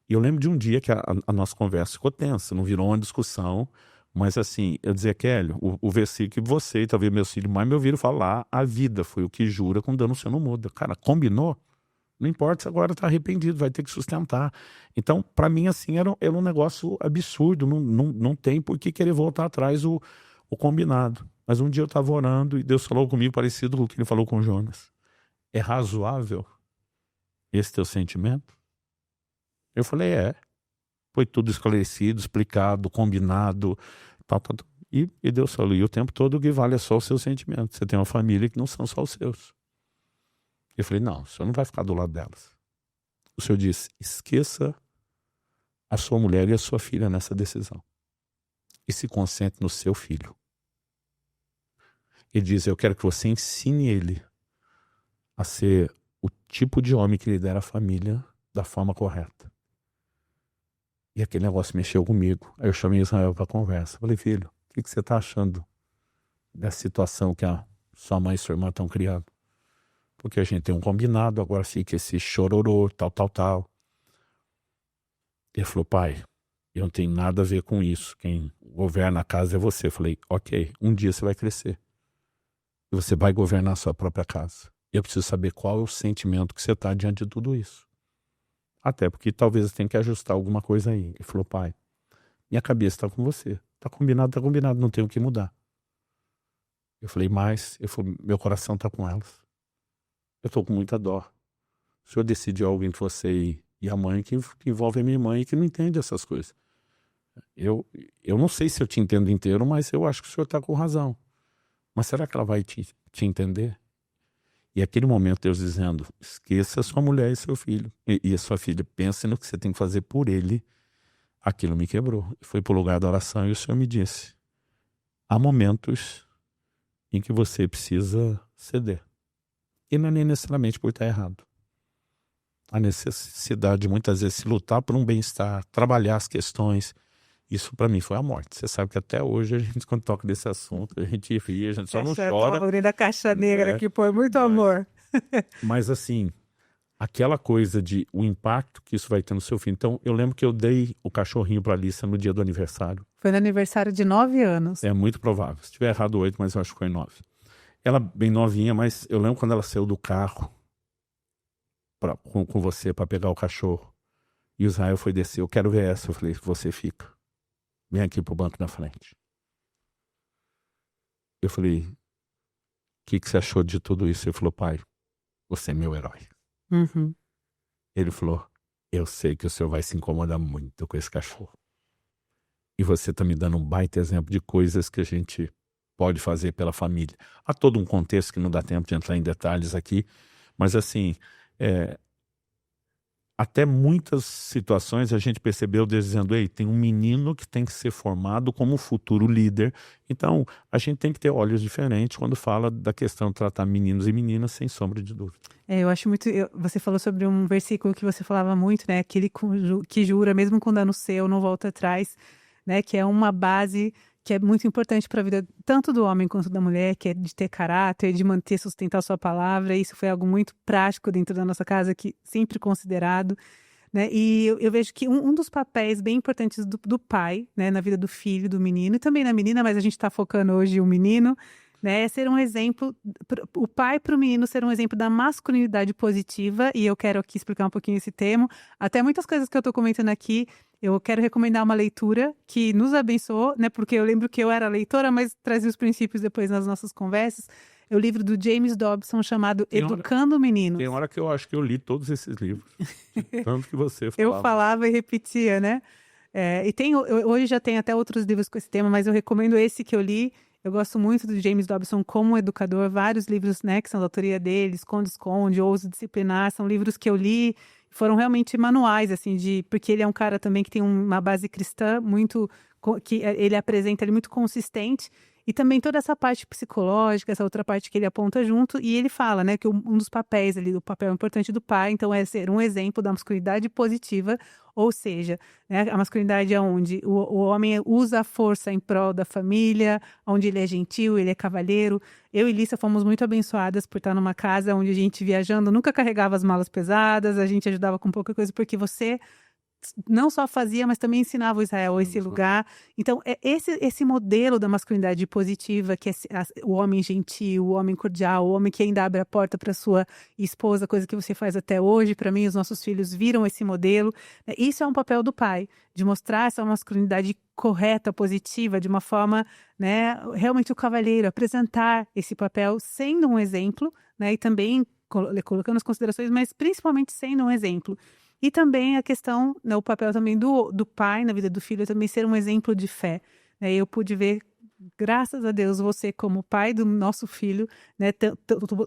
E eu lembro de um dia que a nossa conversa ficou tensa, não virou uma discussão, mas assim, eu dizia, Kelly, o versículo que você e talvez meus filhos mais me ouviram falar, a vida foi o que jura com dano o seu não muda. Cara, combinou? Não importa se agora está arrependido, vai ter que sustentar. Então, para mim, assim, era um negócio absurdo, não tem por que querer voltar atrás o combinado. Mas um dia eu estava orando e Deus falou comigo parecido com o que ele falou com Jonas. É razoável esse teu sentimento? Eu falei, é. Foi tudo esclarecido, explicado, combinado, tal. E Deus falou, e o tempo todo o que vale é só o seu sentimento. Você tem uma família que não são só os seus. Eu falei, não, o senhor não vai ficar do lado delas. O senhor disse, esqueça a sua mulher e a sua filha nessa decisão. E se concentre no seu filho. Ele diz, eu quero que você ensine ele a ser o tipo de homem que lidera a família da forma correta. E aquele negócio mexeu comigo. Aí eu chamei Israel para conversa. Falei, filho, o que você está achando dessa situação que a sua mãe e sua irmã estão criando? Porque a gente tem um combinado, agora fica esse chororô, tal. Ele falou, pai, eu não tenho nada a ver com isso. Quem governa a casa é você. Eu falei, ok, um dia você vai crescer. E você vai governar a sua própria casa. Eu preciso saber qual é o sentimento que você está diante de tudo isso. Até porque talvez você tenha que ajustar alguma coisa aí. Ele falou, pai, minha cabeça está com você. Está combinado, não tem o que mudar. Eu falei, mas, meu coração está com elas. Eu estou com muita dó. O senhor decidiu algo entre você e a mãe que envolve a minha mãe e que não entende essas coisas. Eu não sei se eu te entendo inteiro, mas eu acho que o senhor está com razão. Mas será que ela vai te entender? E aquele momento Deus dizendo, esqueça a sua mulher e seu filho. E a sua filha, pense no que você tem que fazer por ele. Aquilo me quebrou. Foi para o lugar da oração e o Senhor me disse, há momentos em que você precisa ceder. E não é nem necessariamente por estar errado. A necessidade de muitas vezes se lutar por um bem-estar, trabalhar as questões. Isso para mim foi a morte. Você sabe que até hoje a gente, quando toca desse assunto, a gente ri, a gente só não chora. Abrindo a caixa negra que põe muito amor. Mas assim, aquela coisa de o impacto que isso vai ter no seu filho. Então, eu lembro que eu dei o cachorrinho para a Alice no dia do aniversário. Foi no aniversário de 9 anos. É muito provável. Se tiver errado 8, mas eu acho que foi 9. Ela bem novinha, mas eu lembro quando ela saiu do carro com você para pegar o cachorro. E o Israel foi descer. Eu quero ver essa. Eu falei, você fica. Vem aqui pro banco da frente. Eu falei, o que você achou de tudo isso? Ele falou, pai, você é meu herói. Uhum. Ele falou, eu sei que o senhor vai se incomodar muito com esse cachorro. E você tá me dando um baita exemplo de coisas que a gente pode fazer pela família. Há todo um contexto que não dá tempo de entrar em detalhes aqui, mas assim, até muitas situações a gente percebeu Deus dizendo, ei, tem um menino que tem que ser formado como futuro líder. Então, a gente tem que ter olhos diferentes quando fala da questão de tratar meninos e meninas, sem sombra de dúvida. Eu acho muito... Você falou sobre um versículo que você falava muito, né? Aquele que jura, mesmo com dano seu, não volta atrás, né? Que é uma base que é muito importante para a vida tanto do homem quanto da mulher, que é de ter caráter, de manter, sustentar sua palavra. Isso foi algo muito prático dentro da nossa casa, que sempre considerado, né? E eu vejo que um dos papéis bem importantes do pai, né, na vida do filho, do menino, e também na menina, mas a gente está focando hoje o menino, né, é ser um exemplo, o pai para o menino ser um exemplo da masculinidade positiva, e eu quero aqui explicar um pouquinho esse termo. Até muitas coisas que eu estou comentando aqui, eu quero recomendar uma leitura que nos abençoou, né, porque eu lembro que eu era leitora, mas trazia os princípios depois nas nossas conversas. É o livro do James Dobson chamado Educando Meninos. Tem hora que eu acho que eu li todos esses livros, tanto que você falava. Eu falava e repetia, né? E hoje já tem até outros livros com esse tema, mas eu recomendo esse que eu li. Eu gosto muito do James Dobson como educador, vários livros, né, que são da autoria dele, Esconde, Ouso Disciplinar, são livros que eu li, foram realmente manuais, assim, porque ele é um cara também que tem uma base cristã muito, que ele apresenta, ele é muito consistente, e também toda essa parte psicológica, essa outra parte que ele aponta junto, e ele fala, né, que um dos papéis ali, o papel importante do pai, então é ser um exemplo da masculinidade positiva, ou seja, né, a masculinidade é onde o homem usa a força em prol da família, onde ele é gentil, ele é cavalheiro. Eu e Lícia fomos muito abençoadas por estar numa casa onde a gente viajando nunca carregava as malas pesadas, a gente ajudava com pouca coisa, porque você não só fazia, mas também ensinava o Israel a esse lugar. Então, é esse modelo da masculinidade positiva, que é o homem gentil, o homem cordial, o homem que ainda abre a porta para sua esposa, coisa que você faz até hoje. Para mim, os nossos filhos viram esse modelo. Isso é um papel do pai, de mostrar essa masculinidade correta, positiva, de uma forma, né, realmente o cavalheiro, apresentar esse papel sendo um exemplo, né, e também colocando as considerações, mas principalmente sendo um exemplo. E também a questão, né, o papel também do pai na vida do filho, é também ser um exemplo de fé. Né? Eu pude ver, graças a Deus, você como pai do nosso filho, né,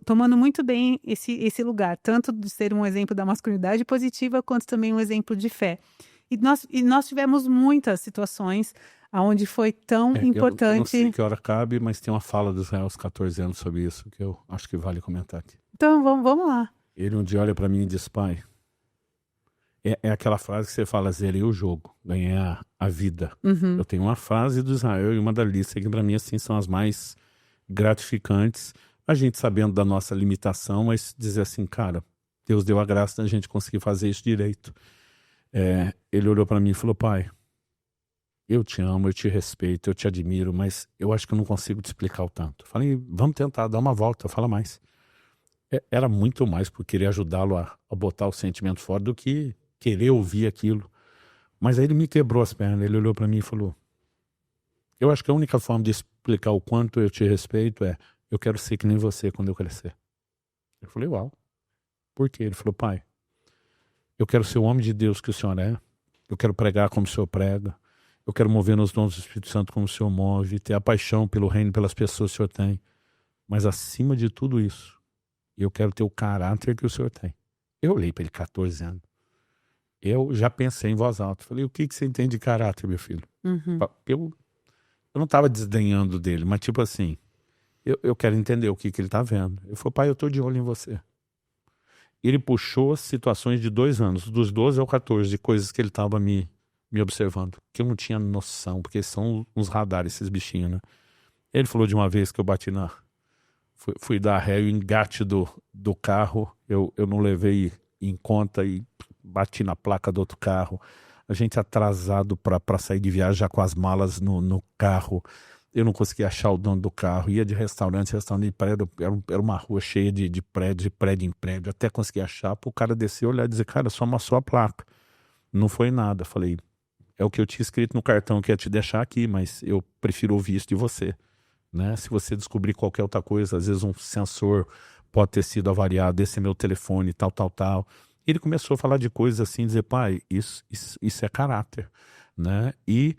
tomando muito bem esse lugar, tanto de ser um exemplo da masculinidade positiva, quanto também um exemplo de fé. E nós tivemos muitas situações onde foi tão importante... Eu não sei que hora cabe, mas tem uma fala do Israel aos 14 anos sobre isso, que eu acho que vale comentar aqui. Então, vamos lá. Ele um dia olha para mim e diz, pai... É aquela frase que você fala, zerei o jogo, ganhei a vida. Uhum. Eu tenho uma frase do Israel e uma da Lícia que para mim assim, são as mais gratificantes. A gente sabendo da nossa limitação, mas dizer assim, cara, Deus deu a graça da gente conseguir fazer isso direito. Ele olhou para mim e falou, pai, eu te amo, eu te respeito, eu te admiro, mas eu acho que eu não consigo te explicar o tanto. Falei, vamos tentar, dar uma volta, fala mais. Era muito mais por querer ajudá-lo a botar o sentimento fora do que querer ouvir aquilo. Mas aí ele me quebrou as pernas, ele olhou para mim e falou, eu acho que a única forma de explicar o quanto eu te respeito é, eu quero ser que nem você quando eu crescer. Eu falei, uau, por quê? Ele falou, pai, eu quero ser o homem de Deus que o Senhor é, eu quero pregar como o Senhor prega, eu quero mover nos dons do Espírito Santo como o Senhor move, ter a paixão pelo reino e pelas pessoas que o Senhor tem, mas acima de tudo isso, eu quero ter o caráter que o Senhor tem. Eu olhei para ele, 14 anos. Eu já pensei em voz alta. Falei, o que você entende de caráter, meu filho? Uhum. Eu não estava desdenhando dele, mas tipo assim, eu quero entender o que ele está vendo. Eu falei, pai, eu estou de olho em você. Ele puxou situações de 2 anos, dos 12 ao 14, de coisas que ele estava me observando, que eu não tinha noção, porque são uns radares, esses bichinhos, né? Ele falou de uma vez que eu bati fui dar ré e o engate do carro, eu não levei em conta e bati na placa do outro carro. A gente atrasado para sair de viagem já com as malas no carro. Eu não conseguia achar o dono do carro. Ia de restaurante em prédio. Era uma rua cheia de prédio, de prédio em prédio. Até conseguir achar. Para o cara descer, olhar e dizer, cara, só amassou a placa. Não foi nada. Falei, é o que eu tinha escrito no cartão que ia te deixar aqui, mas eu prefiro ouvir isso de você. Né? Se você descobrir qualquer outra coisa, às vezes um sensor pode ter sido avariado, esse é meu telefone, tal. Ele começou a falar de coisas assim, dizer, pai, isso é caráter, né? E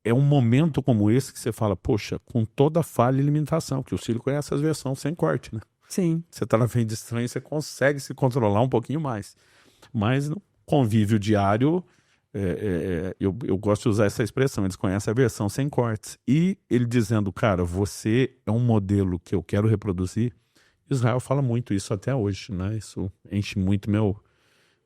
é um momento como esse que você fala, poxa, com toda falha e limitação, que o Cílio conhece as versões sem corte, né? Sim. Você tá na frente estranho, você consegue se controlar um pouquinho mais. Mas no convívio diário, eu gosto de usar essa expressão, eles conhecem a versão sem cortes. E ele dizendo, cara, você é um modelo que eu quero reproduzir. Israel fala muito isso até hoje, né? Isso enche muito meu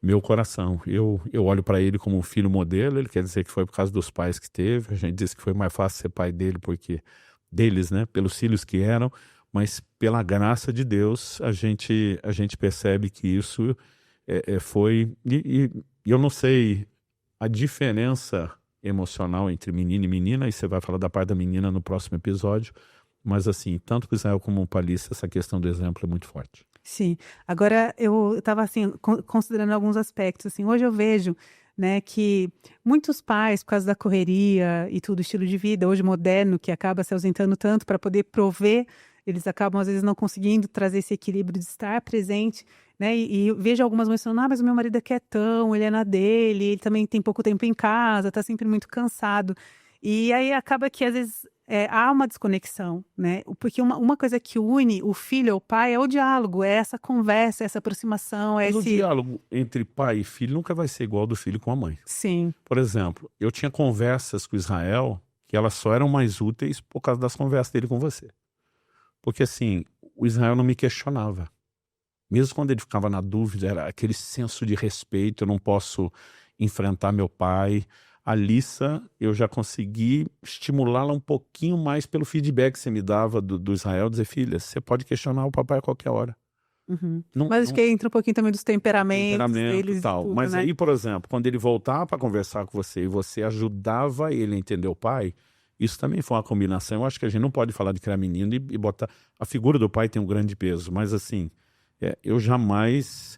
meu coração. Eu olho para ele como um filho modelo, ele quer dizer que foi por causa dos pais que teve, a gente disse que foi mais fácil ser pai dele porque deles, né, pelos filhos que eram, mas pela graça de Deus a gente percebe que isso foi, e eu não sei a diferença emocional entre menino e menina, e você vai falar da parte da menina no próximo episódio, mas assim, tanto para Israel como para Alice, essa questão do exemplo é muito forte. Sim. Agora, eu estava assim, considerando alguns aspectos. Assim, hoje eu vejo, né, que muitos pais, por causa da correria e tudo, estilo de vida, hoje moderno, que acaba se ausentando tanto para poder prover, eles acabam, às vezes, não conseguindo trazer esse equilíbrio de estar presente, né? E eu vejo algumas mães falando, mas o meu marido é quietão, ele é na dele, ele também tem pouco tempo em casa, está sempre muito cansado. E aí acaba que, às vezes, há uma desconexão, né? Porque uma coisa que une o filho ao pai é o diálogo, é essa conversa, essa aproximação, Mas o diálogo entre pai e filho nunca vai ser igual ao do filho com a mãe. Sim. Por exemplo, eu tinha conversas com Israel que elas só eram mais úteis por causa das conversas dele com você. Porque assim, o Israel não me questionava. Mesmo quando ele ficava na dúvida, era aquele senso de respeito, eu não posso enfrentar meu pai. A Lissa, eu já consegui estimulá-la um pouquinho mais pelo feedback que você me dava do Israel, dizer, filha, você pode questionar o papai a qualquer hora. Uhum. Mas acho que entra um pouquinho também dos temperamentos deles e tal. tudo, Mas né? aí, por exemplo, quando ele voltava para conversar com você e você ajudava ele a entender o pai, isso também foi uma combinação. Eu acho que a gente não pode falar de criar menino e botar... A figura do pai tem um grande peso, mas assim, eu jamais...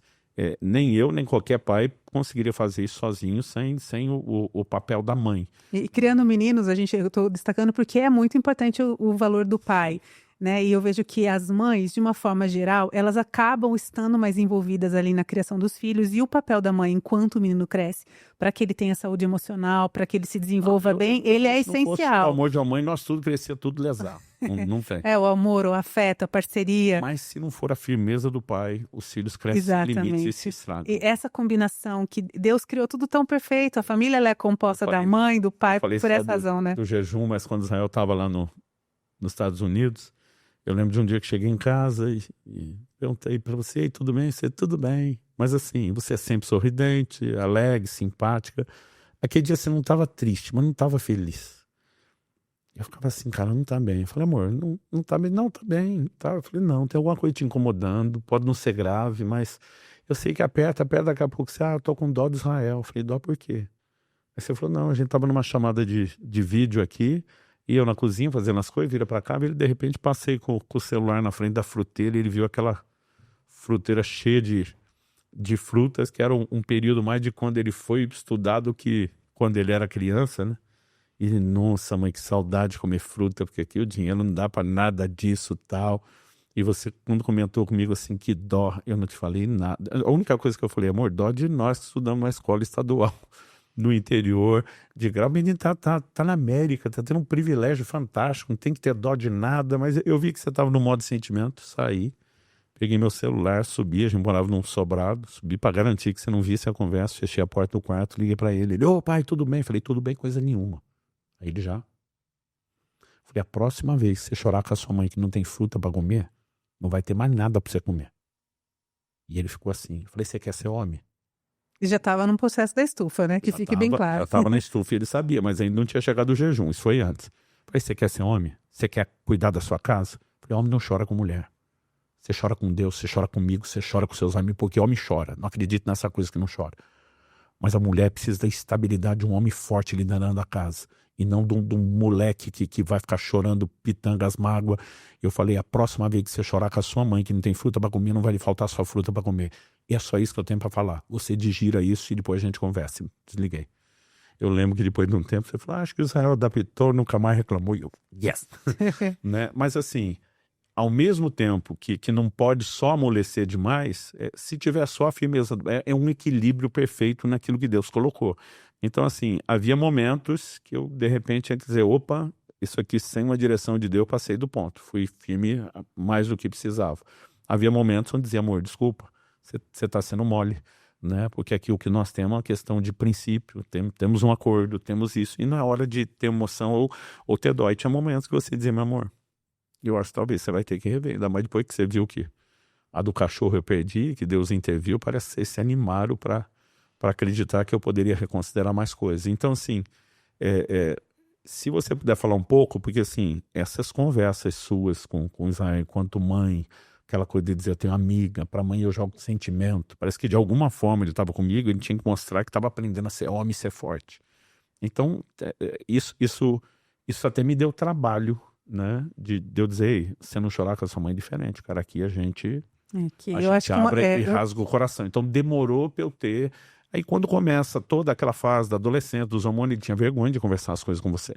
nem eu, nem qualquer pai conseguiria fazer isso sozinho sem o papel da mãe. E criando meninos, eu estou destacando porque é muito importante o valor do pai, né? E eu vejo que as mães, de uma forma geral, elas acabam estando mais envolvidas ali na criação dos filhos e o papel da mãe, enquanto o menino cresce, para que ele tenha saúde emocional, para que ele se desenvolva bem, ele é Se não fosse o essencial. amor de uma mãe, nós tudo crescia tudo lesado. Não tem. O amor, o afeto, a parceria. Mas se não for a firmeza do pai, os filhos crescem sem limites e se estragam. E essa combinação que Deus criou tudo tão perfeito, a família ela é composta da mãe, do pai, por essa razão, né? Do jejum, mas quando Israel estava lá nos Estados Unidos, eu lembro de um dia que cheguei em casa e perguntei para você, e tudo bem? Você, tudo bem. Mas assim, você é sempre sorridente, alegre, simpática. Aquele dia você não estava triste, mas não estava feliz. Eu ficava assim, cara, não tá bem. Eu falei, amor, não tá bem. Não, tá bem. Tá. Eu falei, não, tem alguma coisa te incomodando, pode não ser grave, mas eu sei que aperta, daqui a pouco você, eu tô com dó do Israel. Eu falei, dó por quê? Aí você falou, não, a gente tava numa chamada de vídeo aqui, e eu na cozinha fazendo as coisas, vira pra cá, e de repente passei com o celular na frente da fruteira, e ele viu aquela fruteira cheia de frutas, que era um período mais de quando ele foi estudar do que quando ele era criança, né? E ele, nossa, mãe, que saudade de comer fruta, porque aqui o dinheiro não dá para nada disso tal. E você, quando comentou comigo assim, que dó, eu não te falei nada. A única coisa que eu falei, amor, dó de nós que estudamos na escola estadual, no interior, de grau. O menino tá na América, tá tendo um privilégio fantástico, não tem que ter dó de nada. Mas eu vi que você tava no modo sentimento, saí, peguei meu celular, subi, a gente morava num sobrado, subi para garantir que você não visse a conversa, fechei a porta do quarto, liguei para ele. Ele, ô pai, tudo bem? Falei, tudo bem, coisa nenhuma. Aí ele já. Falei, a próxima vez que você chorar com a sua mãe que não tem fruta para comer, não vai ter mais nada para você comer. E ele ficou assim. Eu falei, você quer ser homem? E já estava no processo da estufa, né? Que fique bem claro. Já estava na estufa e ele sabia, mas ainda não tinha chegado o jejum. Isso foi antes. Eu falei, você quer ser homem? Você quer cuidar da sua casa? Eu falei, homem não chora com mulher. Você chora com Deus, você chora comigo, você chora com seus amigos, porque homem chora. Não acredito nessa coisa que não chora. Mas a mulher precisa da estabilidade de um homem forte liderando a casa. E não de um moleque que vai ficar chorando pitangas, mágoa. Eu falei, a próxima vez que você chorar com a sua mãe que não tem fruta para comer, não vai lhe faltar sua fruta para comer. E é só isso que eu tenho para falar. Você digira isso e depois a gente conversa. Desliguei. Eu lembro que depois de um tempo você falou, acho que o Israel adaptou, nunca mais reclamou. E eu, yes! Né? Mas assim, ao mesmo tempo que não pode só amolecer demais, se tiver só a firmeza, é um equilíbrio perfeito naquilo que Deus colocou. Então, assim, havia momentos que eu, de repente, tinha que dizer, opa, isso aqui sem uma direção de Deus, eu passei do ponto. Fui firme mais do que precisava. Havia momentos onde dizia, amor, desculpa, você está sendo mole, né? Porque aqui o que nós temos é uma questão de princípio, temos um acordo, temos isso. E não é hora de ter emoção ou ter dó. E tinha momentos que você dizia, meu amor, eu acho que talvez você vai ter que rever, ainda mais depois que você viu que a do cachorro eu perdi, que Deus interviu, parece que vocês se animaram para para acreditar que eu poderia reconsiderar mais coisas. Então, assim, se você puder falar um pouco, porque, assim, essas conversas suas com Israel enquanto mãe, aquela coisa de dizer, eu tenho amiga, para mãe eu jogo sentimento, parece que de alguma forma ele estava comigo, ele tinha que mostrar que estava aprendendo a ser homem e ser forte. Então, isso até me deu trabalho, né, de eu dizer, ei, você não chorar com a sua mãe é diferente, cara, aqui a gente eu acho que abre e rasga o coração. Então demorou para eu ter. Aí quando começa toda aquela fase da adolescência, dos hormônios, ele tinha vergonha de conversar as coisas com você.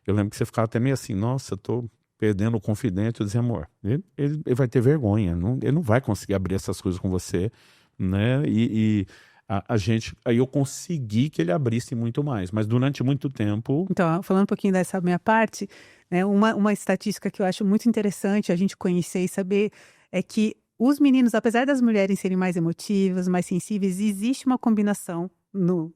Eu lembro que você ficava até meio assim, nossa, eu tô perdendo o confidente. Eu dizia, amor, ele vai ter vergonha, ele não vai conseguir abrir essas coisas com você, né? Aí eu consegui que ele abrisse muito mais, mas durante muito tempo. Então, falando um pouquinho dessa minha parte, né, uma estatística que eu acho muito interessante a gente conhecer e saber é que os meninos, apesar das mulheres serem mais emotivas, mais sensíveis, existe uma combinação no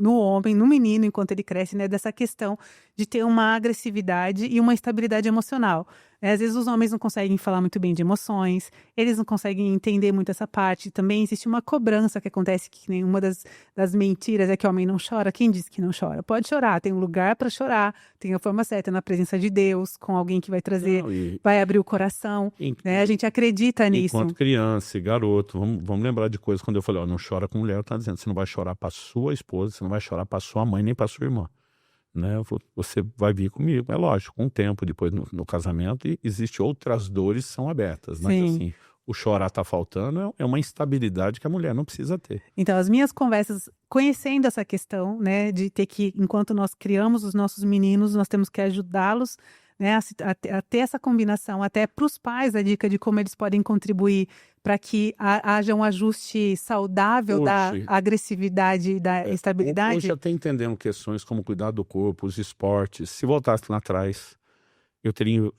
homem, no menino, enquanto ele cresce, né, dessa questão de ter uma agressividade e uma estabilidade emocional. Às vezes os homens não conseguem falar muito bem de emoções, eles não conseguem entender muito essa parte. Também existe uma cobrança que acontece, que nenhuma das mentiras é que o homem não chora. Quem disse que não chora? Pode chorar, tem um lugar para chorar, tem a forma certa, na presença de Deus, com alguém que vai trazer, vai abrir o coração. Né? A gente acredita nisso. Enquanto criança e garoto, vamos lembrar de coisas quando eu falei, não chora com mulher, tá dizendo, você não vai chorar para sua esposa, você não vai chorar para sua mãe nem para sua irmã. Né? Você vai vir comigo, é lógico, com o tempo, depois no casamento, e existem outras dores que são abertas, mas assim, o chorar tá faltando é uma instabilidade que a mulher não precisa ter. Então, as minhas conversas, conhecendo essa questão, né, de ter que, enquanto nós criamos os nossos meninos, nós temos que ajudá-los, né, a ter essa combinação, até para os pais, a dica de como eles podem contribuir para que haja um ajuste saudável da agressividade e da estabilidade. Hoje até entendendo questões como cuidar do corpo, os esportes, se voltasse lá atrás, eu teria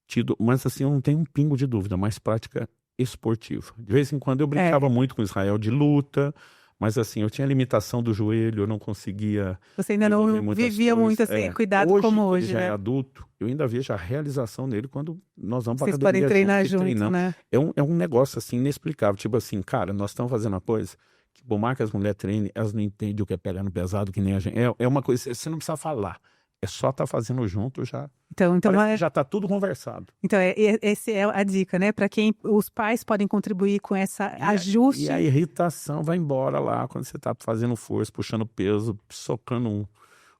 tido, mas assim, eu não tenho um pingo de dúvida, mais prática esportiva. De vez em quando eu brincava muito com Israel de luta, mas assim, eu tinha limitação do joelho, eu não conseguia. Você ainda não vivia muito assim, cuidado como hoje, ele já né? é adulto, eu ainda vejo a realização dele quando nós vamos para academia. Vocês podem treinar juntos, né? É um negócio assim inexplicável, tipo assim, cara, nós estamos fazendo uma coisa que por mais que as mulheres treinem, elas não entendem o que é pegar no pesado, que nem a gente. É uma coisa, você não precisa falar. É só estar fazendo junto já. Então já está tudo conversado. Então, essa é a dica, né? Para quem os pais podem contribuir com essa ajuste. E a irritação vai embora lá quando você está fazendo força, puxando peso, socando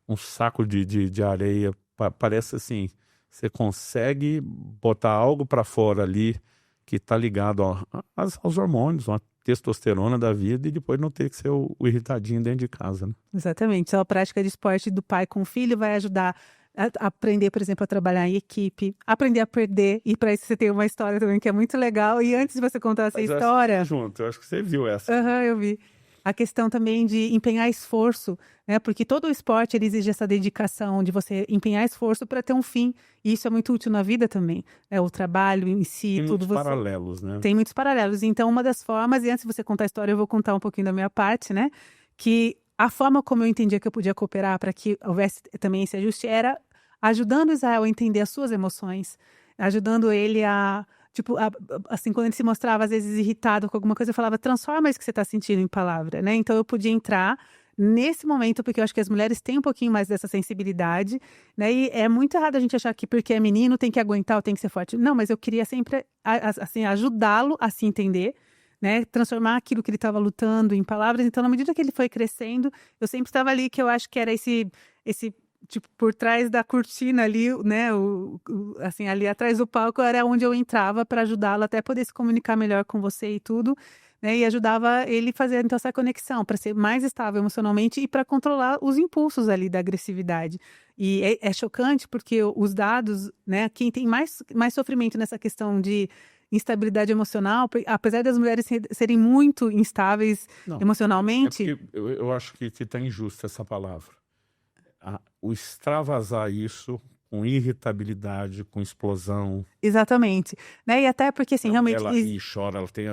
um saco de areia. Parece assim, você consegue botar algo para fora ali que está ligado aos hormônios, a testosterona da vida, e depois não ter que ser o irritadinho dentro de casa. Né? Exatamente. Então, a prática de esporte do pai com o filho vai ajudar a aprender, por exemplo, a trabalhar em equipe, aprender a perder, e para isso você tem uma história também que é muito legal. E antes de você contar essa história... Eu acho que você viu essa. Eu vi. A questão também de empenhar esforço, né? Porque todo o esporte ele exige essa dedicação de você empenhar esforço para ter um fim. E isso é muito útil na vida também. O trabalho em si, tem tudo. Tem muitos paralelos, né? Tem muitos paralelos. Então, uma das formas, e antes de você contar a história, eu vou contar um pouquinho da minha parte, né? Que a forma como eu entendia que eu podia cooperar para que houvesse também esse ajuste era ajudando Israel a entender as suas emoções, ajudando ele a... Tipo, assim, quando ele se mostrava, às vezes, irritado com alguma coisa, eu falava, transforma isso que você está sentindo em palavra, né? Então, eu podia entrar nesse momento, porque eu acho que as mulheres têm um pouquinho mais dessa sensibilidade, né? E é muito errado a gente achar que porque é menino tem que aguentar ou tem que ser forte. Não, mas eu queria sempre, assim, ajudá-lo a se entender, né? Transformar aquilo que ele estava lutando em palavras. Então, na medida que ele foi crescendo, eu sempre estava ali, que eu acho que era esse tipo, por trás da cortina ali, né, assim, ali atrás do palco era onde eu entrava para ajudá-lo até poder se comunicar melhor com você e tudo, né, e ajudava ele a fazer então essa conexão para ser mais estável emocionalmente e para controlar os impulsos ali da agressividade. E é chocante porque os dados, né, quem tem mais sofrimento nessa questão de instabilidade emocional, apesar das mulheres serem muito instáveis emocionalmente... eu acho que está injusta essa palavra. O extravasar isso com irritabilidade, com explosão. Exatamente. Né? E até porque, assim, realmente... Ela chora, ela tem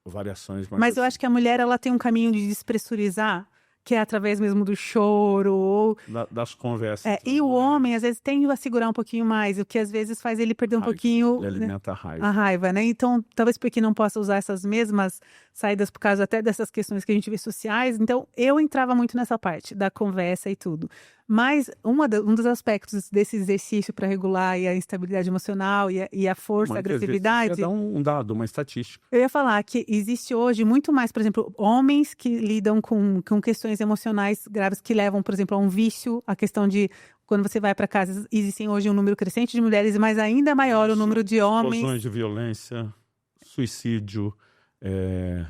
variações. Mas eu acho que a mulher, ela tem um caminho de despressurizar, que é através mesmo do choro, ou... Das conversas. E o homem, às vezes, tende a segurar um pouquinho mais, o que às vezes faz ele perder um pouquinho... Ele alimenta a raiva. A raiva, né? Então, talvez porque não possa usar essas mesmas saídas por causa até dessas questões que a gente vê sociais. Então, eu entrava muito nessa parte da conversa e tudo. Mas um dos aspectos desse exercício para regular a instabilidade emocional e a força, a agressividade... Você dá um dado, uma estatística. Eu ia falar que existe hoje muito mais, por exemplo, homens que lidam com questões emocionais graves que levam, por exemplo, a um vício, a questão de... Quando você vai para casa, existem hoje um número crescente de mulheres, mas ainda maior o número de homens. Explosões de violência, suicídio.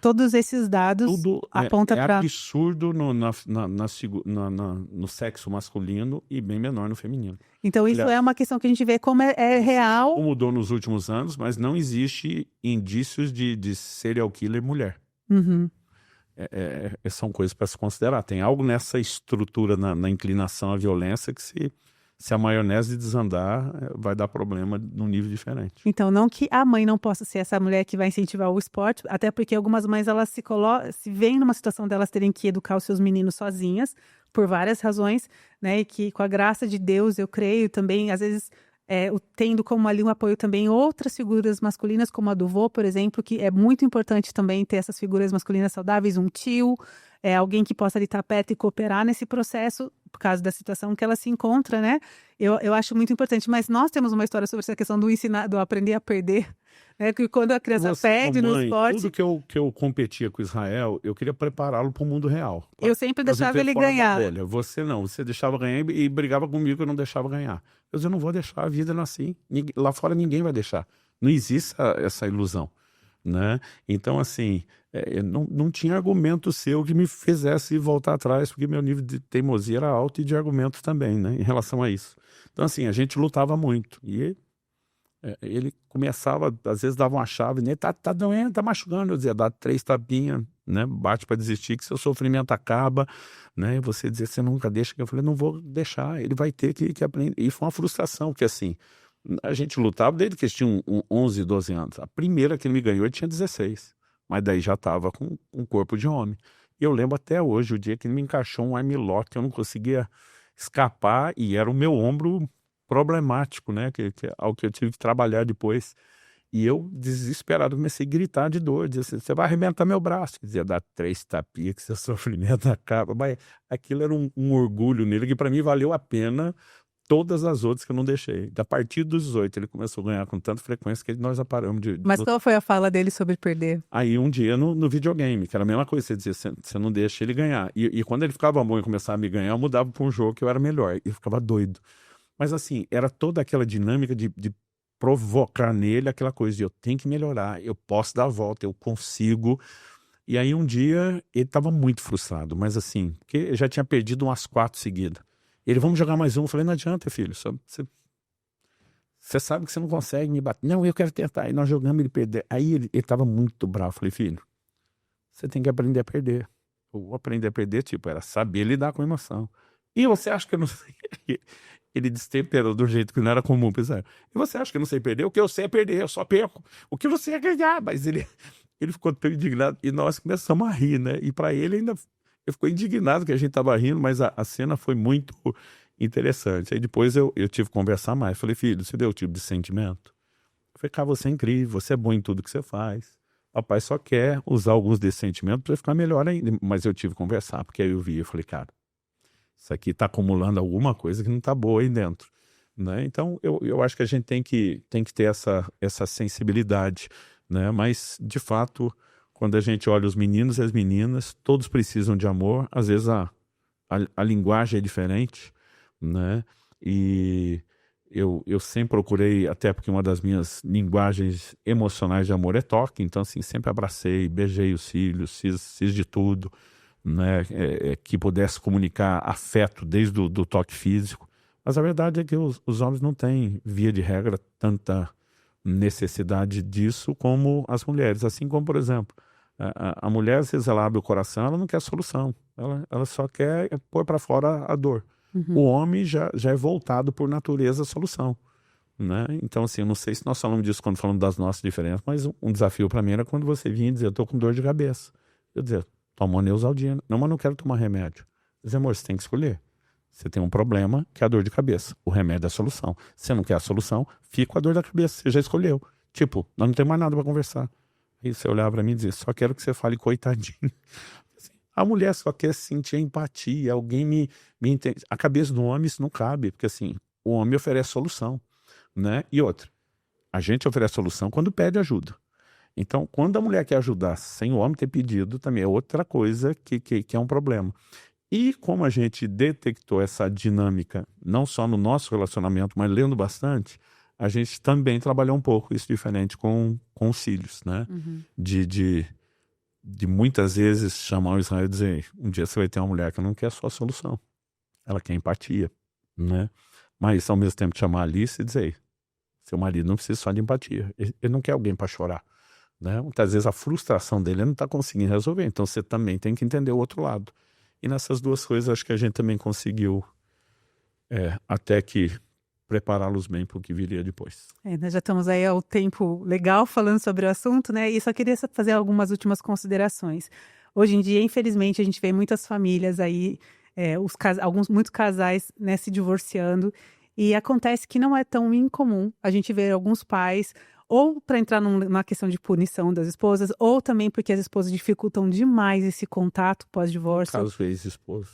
Todos esses dados apontam para... É absurdo no sexo masculino e bem menor no feminino. Então, isso é uma questão que a gente vê como é real. Mudou nos últimos anos, mas não existe indícios de serial killer mulher. Uhum. São coisas para se considerar. Tem algo nessa estrutura, na inclinação à violência, que se a maionese desandar, vai dar problema num nível diferente. Então, não que a mãe não possa ser essa mulher que vai incentivar o esporte, até porque algumas mães, elas se veem numa situação delas terem que educar os seus meninos sozinhas, por várias razões, né? E que, com a graça de Deus, eu creio também, às vezes... tendo como ali um apoio também outras figuras masculinas, como a do vô, por exemplo, que é muito importante também ter essas figuras masculinas saudáveis, um tio, alguém que possa ali estar perto e cooperar nesse processo, por causa da situação que ela se encontra, né? Eu acho muito importante. Mas nós temos uma história sobre essa questão do aprender a perder, né? Que quando a criança perde no esporte... Tudo que eu competia com Israel, eu queria prepará-lo para o mundo real. Eu sempre deixava ele ganhar. Você não, você deixava ganhar e brigava comigo que eu não deixava ganhar. Eu não vou deixar a vida assim. Lá fora ninguém vai deixar. Não existe essa ilusão, né? Então, assim, não tinha argumento seu que me fizesse voltar atrás, porque meu nível de teimosia era alto e de argumentos também, né? Em relação a isso. Então, assim, a gente lutava muito. E ele começava, às vezes dava uma chave, né? Tá doendo, tá machucando. Eu dizia, dá 3 tapinhas, né? Bate para desistir, que seu sofrimento acaba, né? E você dizia, você nunca deixa. Eu falei, não vou deixar, ele vai ter que aprender. E foi uma frustração, porque assim, a gente lutava desde que eles tinham 11, 12 anos. A primeira que ele me ganhou, ele tinha 16. Mas daí já estava com um corpo de homem. E eu lembro até hoje, o dia que ele me encaixou um armlock, que eu não conseguia escapar, e era o meu ombro problemático, né? Que é algo que eu tive que trabalhar depois. E eu, desesperado, comecei a gritar de dor. Dizia assim, você vai arrebentar meu braço. Dizia, dá 3 tapinhas que seu sofrimento acaba. Mas aquilo era um orgulho nele que para mim valeu a pena todas as outras que eu não deixei. A partir dos 18 ele começou a ganhar com tanta frequência que nós paramos de... Mas qual foi a fala dele sobre perder? Aí um dia no videogame, que era a mesma coisa, você dizia, você não deixa ele ganhar. E quando ele ficava bom e começava a me ganhar, eu mudava para um jogo que eu era melhor. E eu ficava doido. Mas assim, era toda aquela dinâmica de provocar nele aquela coisa de eu tenho que melhorar, eu posso dar a volta, eu consigo. E aí um dia ele estava muito frustrado, mas assim, porque eu já tinha perdido umas 4 seguidas. Ele, vamos jogar mais um. Eu falei, não adianta, filho, você sabe que você não consegue me bater. Não, eu quero tentar. E nós jogamos, ele perder. Aí ele estava muito bravo. Eu falei, filho, você tem que aprender a perder. Ou aprender a perder, tipo, era saber lidar com a emoção. E você acha que eu não sei... Ele destemperou do jeito que não era comum, pessoal. E você acha que eu não sei perder? O que eu sei é perder, eu só perco. O que você é ganhar? Mas ele ficou tão indignado e nós começamos a rir, né? E para ele ainda... Ele ficou indignado que a gente estava rindo, mas a cena foi muito interessante. Aí depois eu tive que conversar mais. Falei, filho, você deu o tipo de sentimento? Eu falei, cara, você é incrível, você é bom em tudo que você faz. Papai só quer usar alguns desses sentimentos para ficar melhor ainda. Mas eu tive que conversar, porque aí eu vi, eu falei, cara, isso aqui está acumulando alguma coisa que não está boa aí dentro, né? Então, eu acho que a gente tem que ter essa sensibilidade, né? Mas, de fato, quando a gente olha os meninos e as meninas, todos precisam de amor. Às vezes a linguagem é diferente, né? E eu sempre procurei, até porque uma das minhas linguagens emocionais de amor é toque, então, assim, sempre abracei, beijei os filhos, fiz de tudo, né, que pudesse comunicar afeto desde do toque físico. Mas a verdade é que os homens não têm, via de regra, tanta necessidade disso como as mulheres. Assim como, por exemplo, a mulher, às vezes ela abre o coração, ela não quer solução, ela só quer pôr para fora a dor. Uhum. O homem já é voltado por natureza à solução, né? Então, assim, eu não sei se nós falamos disso quando falamos das nossas diferenças, mas um desafio para mim era quando você vinha dizer, eu tô com dor de cabeça. Eu dizia, toma uma Neosaldina. Não, mas não quero tomar remédio. Diz, amor, você tem que escolher. Você tem um problema que é a dor de cabeça. O remédio é a solução. Você não quer a solução, fica com a dor da cabeça. Você já escolheu. Tipo, nós não temos mais nada para conversar. Aí você olhava para mim e dizia, só quero que você fale coitadinho. Assim, a mulher só quer sentir empatia, alguém me entende. A cabeça do homem isso não cabe, porque assim, o homem oferece solução, né? E outra, a gente oferece solução quando pede ajuda. Então, quando a mulher quer ajudar sem o homem ter pedido, também é outra coisa que é um problema. E como a gente detectou essa dinâmica, não só no nosso relacionamento, mas lendo bastante, a gente também trabalhou um pouco isso diferente com os filhos, né? Uhum. De muitas vezes chamar o Israel e dizer, um dia você vai ter uma mulher que não quer só a solução, ela quer empatia, né? Mas ao mesmo tempo chamar a Alice e dizer, seu marido não precisa só de empatia, ele não quer alguém para chorar, né? Muitas vezes a frustração dele ele não está conseguindo resolver, então você também tem que entender o outro lado. E nessas duas coisas acho que a gente também conseguiu até que prepará-los bem para o que viria depois. Nós já estamos aí ao tempo legal falando sobre o assunto, né? E só queria fazer algumas últimas considerações. Hoje em dia, infelizmente, a gente vê muitas famílias aí, muitos casais, né, se divorciando. E acontece que não é tão incomum a gente ver alguns pais ou para entrar numa questão de punição das esposas, ou também porque as esposas dificultam demais esse contato pós-divórcio. Caso ex-esposa.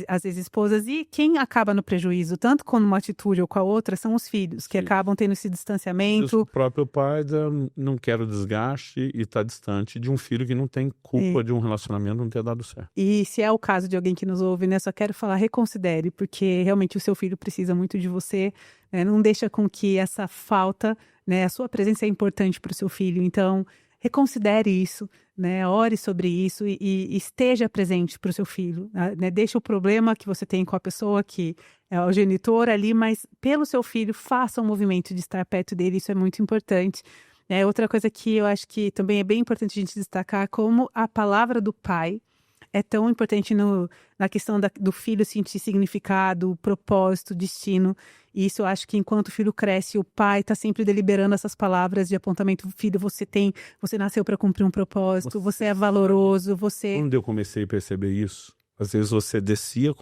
As ex-esposas, e quem acaba no prejuízo, tanto com uma atitude ou com a outra, são os filhos, que acabam tendo esse distanciamento. O próprio pai não quer o desgaste e está distante de um filho que não tem culpa de um relacionamento não ter dado certo. E se é o caso de alguém que nos ouve, né, só quero falar, reconsidere, porque realmente o seu filho precisa muito de você, né, não deixa com que essa falta, né, a sua presença é importante para o seu filho, então reconsidere isso, né, ore sobre isso e esteja presente para o seu filho, né, deixa o problema que você tem com a pessoa que é o genitor ali, mas pelo seu filho faça um movimento de estar perto dele, isso é muito importante. Outra coisa que eu acho que também é bem importante a gente destacar, como a palavra do pai é tão importante na questão do filho sentir significado, propósito, destino. E isso eu acho que enquanto o filho cresce, o pai está sempre deliberando essas palavras de apontamento. Filho, você nasceu para cumprir um propósito, você é valoroso, você... Quando eu comecei a perceber isso, às vezes você descia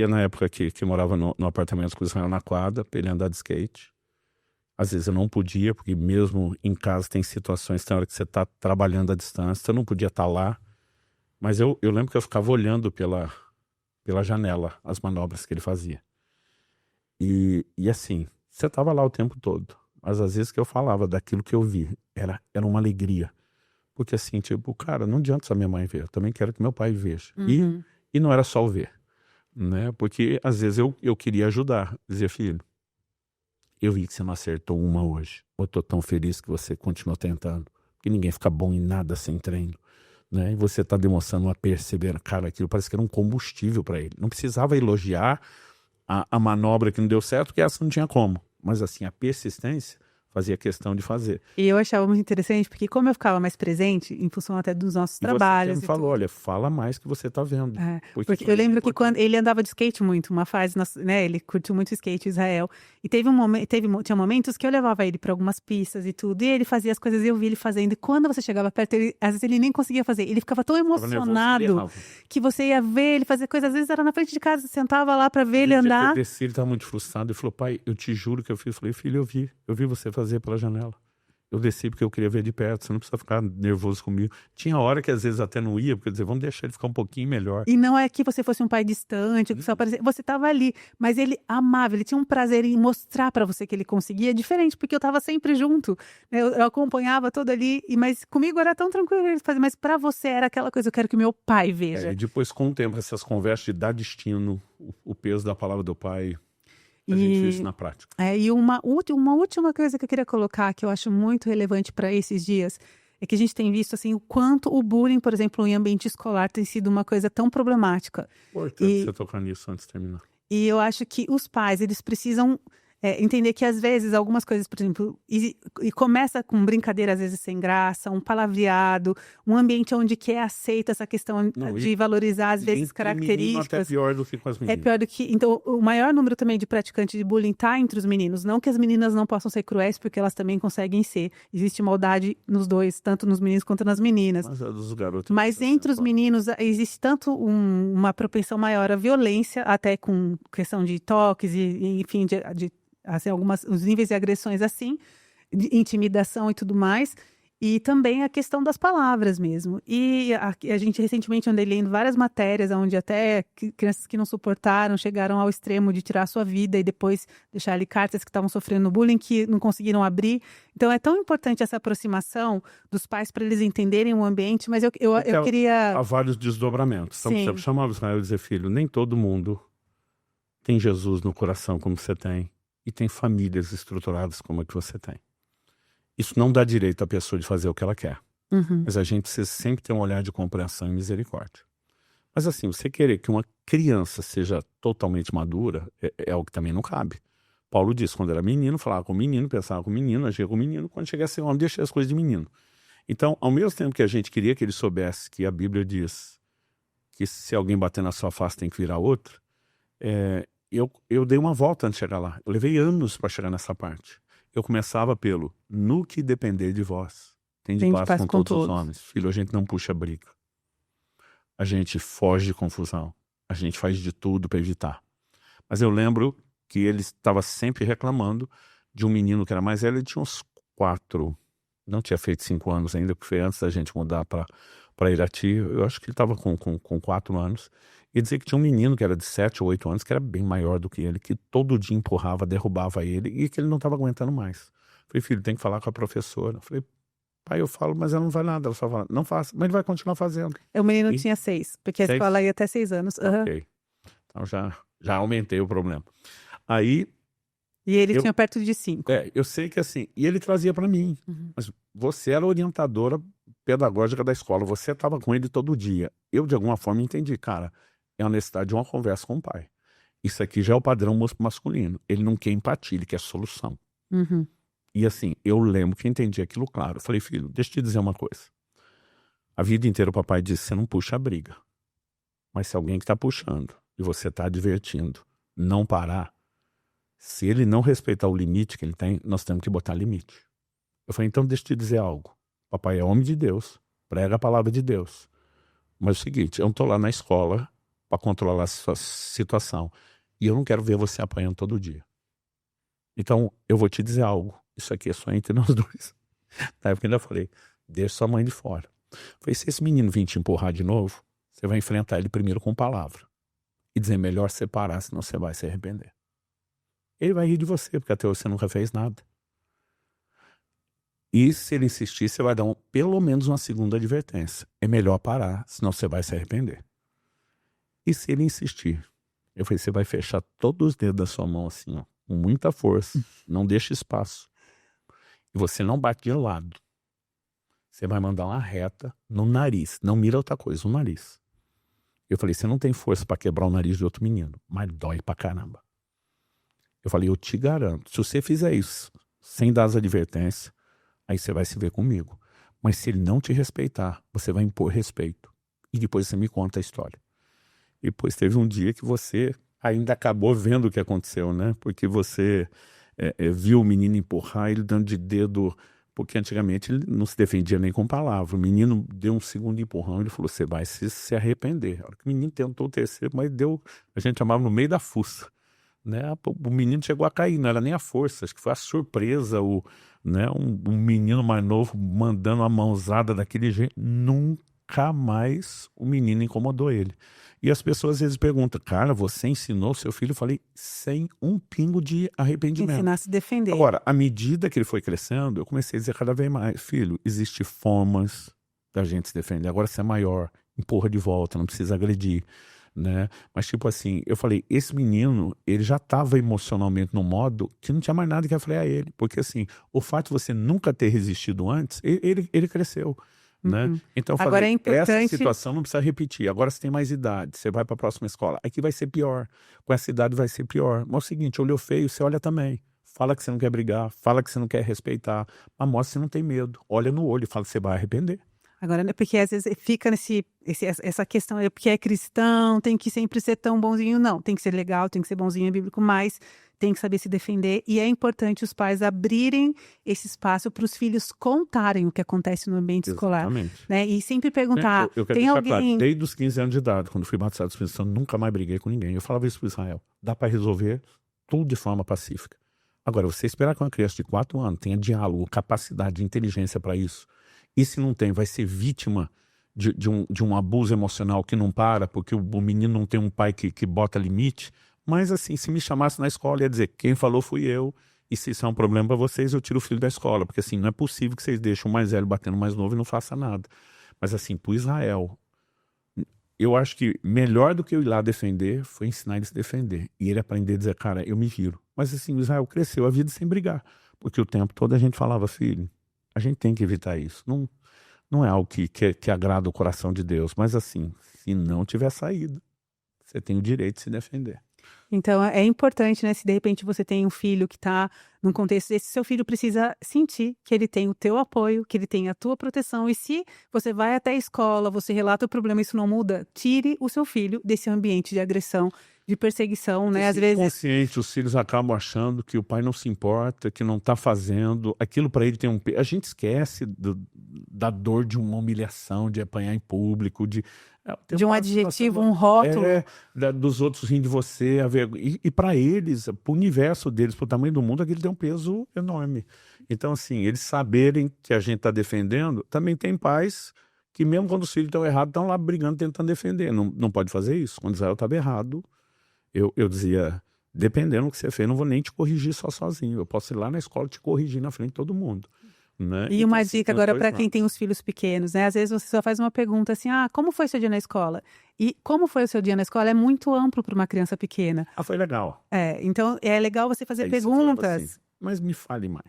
na época que morava no apartamento com o Israel na quadra, para ele andar de skate. Às vezes eu não podia, porque mesmo em casa tem situações, tem hora que você está trabalhando à distância, você não podia estar lá. Mas eu lembro que eu ficava olhando pela janela as manobras que ele fazia. E assim, você estava lá o tempo todo. Mas às vezes que eu falava daquilo que eu vi, era uma alegria. Porque assim, tipo, cara, não adianta só minha mãe ver, eu também quero que meu pai veja. Uhum. E não era só o ver, né? Porque às vezes eu queria ajudar. Dizia, filho, eu vi que você não acertou uma hoje. Eu tô tão feliz que você continuou tentando. Porque ninguém fica bom em nada sem treino. Né? E você está demonstrando uma perseverança. Cara, aquilo parece que era um combustível para ele. Não precisava elogiar a manobra que não deu certo, porque essa não tinha como. Mas assim, a persistência fazia questão de fazer. E eu achava muito interessante, porque como eu ficava mais presente, em função até dos nossos trabalhos... Você me falou, olha, fala mais que você está vendo. Porque eu lembro que quando ele andava de skate muito, uma fase, né, ele curtiu muito skate, Israel, e tinha momentos que eu levava ele para algumas pistas e tudo, e ele fazia as coisas e eu vi ele fazendo, e quando você chegava perto, às vezes ele nem conseguia fazer, ele ficava tão emocionado que você ia ver ele fazer coisas, às vezes era na frente de casa, você sentava lá para ver ele andar. Eu desci, ele estava muito frustrado, ele falou, pai, eu te juro que eu fiz. Eu falei, filho, eu vi você fazer pela janela. Eu desci porque eu queria ver de perto, você não precisa ficar nervoso comigo. Tinha hora que às vezes até não ia, porque eu dizia, vamos deixar ele ficar um pouquinho melhor. E não é que você fosse um pai distante, que só aparecia, você estava ali, mas ele amava, ele tinha um prazer em mostrar para você que ele conseguia, diferente, porque eu estava sempre junto, né? Eu acompanhava todo ali, mas comigo era tão tranquilo ele fazer, mas para você era aquela coisa, eu quero que meu pai veja. E depois, com o tempo, essas conversas de dar destino, o peso da palavra do pai... A gente viu isso na prática. E uma última coisa que eu queria colocar, que eu acho muito relevante para esses dias, é que a gente tem visto assim, o quanto o bullying, por exemplo, em ambiente escolar tem sido uma coisa tão problemática. Importante você tocar nisso antes de terminar. E eu acho que os pais, eles precisam entender que às vezes algumas coisas, por exemplo, e começa com brincadeira às vezes sem graça, um palavreado, um ambiente onde que é aceita essa questão de valorizar às vezes características. Até pior do que com as meninas. É pior do que... Então, o maior número também de praticantes de bullying está entre os meninos. Não que as meninas não possam ser cruéis, porque elas também conseguem ser. Existe maldade nos dois, tanto nos meninos quanto nas meninas. Mas, dos garotos, mas entre os meninos existe tanto uma propensão maior à violência, até com questão de toques e enfim, assim, os níveis de agressões assim, de intimidação e tudo mais. E também a questão das palavras mesmo. E a gente recentemente andei lendo várias matérias onde até crianças que não suportaram chegaram ao extremo de tirar a sua vida e depois deixar ali cartas que estavam sofrendo bullying que não conseguiram abrir. Então é tão importante essa aproximação dos pais para eles entenderem o ambiente, mas eu queria... Há vários desdobramentos. Então, por exemplo, chamava Israel e dizer, filho, nem todo mundo tem Jesus no coração como você tem e tem famílias estruturadas como a que você tem. Isso não dá direito à pessoa de fazer o que ela quer. Mas a gente precisa sempre ter um olhar de compreensão e misericórdia. Mas assim, você querer que uma criança seja totalmente madura é algo que também não cabe. Paulo disse, quando era menino, falava com o menino, pensava com o menino, agia com o menino. Quando chegasse a ser homem, deixa as coisas de menino. Então, ao mesmo tempo que a gente queria que ele soubesse que a Bíblia diz que se alguém bater na sua face tem que virar outra, eu dei uma volta antes de chegar lá. Eu levei anos para chegar nessa parte. Eu começava pelo, no que depender de vós, tem de paz com todos os homens. Filho, a gente não puxa briga. A gente foge de confusão. A gente faz de tudo para evitar. Mas eu lembro que ele estava sempre reclamando de um menino que era mais velho, ele tinha uns 4, não tinha feito 5 anos ainda, porque foi antes da gente mudar para Irati. Eu acho que ele estava com 4 anos. E dizer que tinha um menino que era de 7 ou 8 anos, que era bem maior do que ele, que todo dia empurrava, derrubava ele, e que ele não estava aguentando mais. Falei, filho, tem que falar com a professora. Falei, pai, eu falo, mas ela não vai nada. Ela só fala, não faça, mas ele vai continuar fazendo. O menino tinha 6, porque a escola ia até 6 anos. Ok. Então já aumentei o problema. Aí... E ele tinha perto de 5. Eu sei que assim, e ele trazia para mim, mas você era orientadora pedagógica da escola, você estava com ele todo dia. Eu, de alguma forma, entendi, cara, é a necessidade de uma conversa com o pai. Isso aqui já é o padrão masculino. Ele não quer empatia, ele quer solução. E assim, eu lembro que entendi aquilo claro. Eu falei, filho, deixa eu te dizer uma coisa. A vida inteira o papai disse, você não puxa a briga. Mas se alguém que está puxando e você está advertindo, não parar, se ele não respeitar o limite que ele tem, nós temos que botar limite. Eu falei, então deixa eu te dizer algo. Papai é homem de Deus, prega a palavra de Deus. Mas é o seguinte, eu não estou lá na escola para controlar a sua situação. E eu não quero ver você apanhando todo dia. Então, eu vou te dizer algo. Isso aqui é só entre nós dois. Na época eu ainda falei, deixa sua mãe de fora. Falei, se esse menino vir te empurrar de novo, você vai enfrentar ele primeiro com palavra. E dizer, melhor separar, senão você vai se arrepender. Ele vai rir de você, porque até hoje você nunca fez nada. E se ele insistir, você vai dar pelo menos uma segunda advertência. É melhor parar, senão você vai se arrepender. E se ele insistir, eu falei, você vai fechar todos os dedos da sua mão assim, ó, com muita força, não deixa espaço. E você não bate de lado. Você vai mandar uma reta no nariz, não mira outra coisa, no nariz. Eu falei, você não tem força para quebrar o nariz de outro menino, mas dói pra caramba. Eu falei, eu te garanto, se você fizer isso, sem dar as advertências, aí você vai se ver comigo. Mas se ele não te respeitar, você vai impor respeito. E depois você me conta a história. E depois teve um dia que você ainda acabou vendo o que aconteceu, né? Porque você viu o menino empurrar ele dando de dedo, porque antigamente ele não se defendia nem com palavra. O menino deu um segundo empurrão, ele falou, você vai se arrepender. A hora que o menino tentou o terceiro, mas deu, a gente chamava no meio da fuça. Né? O menino chegou a cair, não era nem a força, acho que foi a surpresa, né? um menino mais novo mandando uma mãozada daquele jeito, nunca mais o menino incomodou ele. E as pessoas às vezes perguntam, cara, você ensinou seu filho? Eu falei, sem um pingo de arrependimento. Ensinar a se defender. Agora, à medida que ele foi crescendo, eu comecei a dizer cada vez mais, filho, existem formas da gente se defender. Agora você é maior, empurra de volta, não precisa agredir. Né? Mas tipo assim, eu falei, esse menino, ele já estava emocionalmente no modo que não tinha mais nada que frear ele, porque assim, o fato de você nunca ter resistido antes, ele cresceu, né? Então eu Agora falei, é importante... essa situação não precisa repetir, agora você tem mais idade, você vai para a próxima escola, aqui vai ser pior, com essa idade vai ser pior, mas é o seguinte, olhou feio, você olha também, fala que você não quer brigar, fala que você não quer respeitar, mas mostra que você não tem medo. Olha no olho e fala que você vai arrepender. Agora, né, porque às vezes fica essa questão, porque é cristão, tem que sempre ser tão bonzinho. Não, tem que ser legal, tem que ser bonzinho, é bíblico, mas tem que saber se defender. E é importante os pais abrirem esse espaço para os filhos contarem o que acontece no ambiente escolar. Exatamente. Né? E sempre perguntar, Eu quero tem deixar alguém... claro, desde os 15 anos de idade, quando fui batizado do Espírito Santo, nunca mais briguei com ninguém. Eu falava isso para Israel. Dá para resolver tudo de forma pacífica. Agora, você esperar que uma criança de 4 anos tenha diálogo, capacidade, inteligência para isso, e se não tem, vai ser vítima de um abuso emocional que não para, porque o menino não tem um pai que bota limite. Mas assim, se me chamasse na escola, ia dizer, quem falou fui eu, e se isso é um problema para vocês, eu tiro o filho da escola, porque assim, não é possível que vocês deixem o mais velho batendo o mais novo e não faça nada. Mas assim, para Israel, eu acho que melhor do que eu ir lá defender, foi ensinar ele a se defender. E ele aprender a dizer, cara, eu me viro. Mas assim, o Israel cresceu a vida sem brigar, porque o tempo todo a gente falava, filho, a gente tem que evitar isso. Não é algo que agrada o coração de Deus, mas assim, se não tiver saída, você tem o direito de se defender. Então, é importante, né? Se de repente você tem um filho que está num contexto desse, seu filho precisa sentir que ele tem o teu apoio, que ele tem a tua proteção. E se você vai até a escola, você relata o problema, isso não muda, tire o seu filho desse ambiente de agressão, de perseguição, né? Às vezes... Consciente, os filhos acabam achando que o pai não se importa, que não está fazendo, aquilo para ele tem um... A gente esquece da dor de uma humilhação, de apanhar em público, de um adjetivo, um rótulo. Dos outros rindo de você. E para eles, para o universo deles, para o tamanho do mundo, aquilo tem um peso enorme. Então, assim, eles saberem que a gente está defendendo, também tem pais que mesmo quando os filhos estão errados, estão lá brigando, tentando defender. Não pode fazer isso. Quando Israel estava errado, eu dizia, dependendo do que você fez, não vou nem te corrigir sozinho. Eu posso ir lá na escola e te corrigir na frente de todo mundo. Né? E uma dica agora para quem tem os filhos pequenos, né? Às vezes você só faz uma pergunta assim, como foi seu dia na escola? E como foi o seu dia na escola é muito amplo para uma criança pequena. Foi legal. Então é legal você fazer perguntas. Assim, mas me fale mais.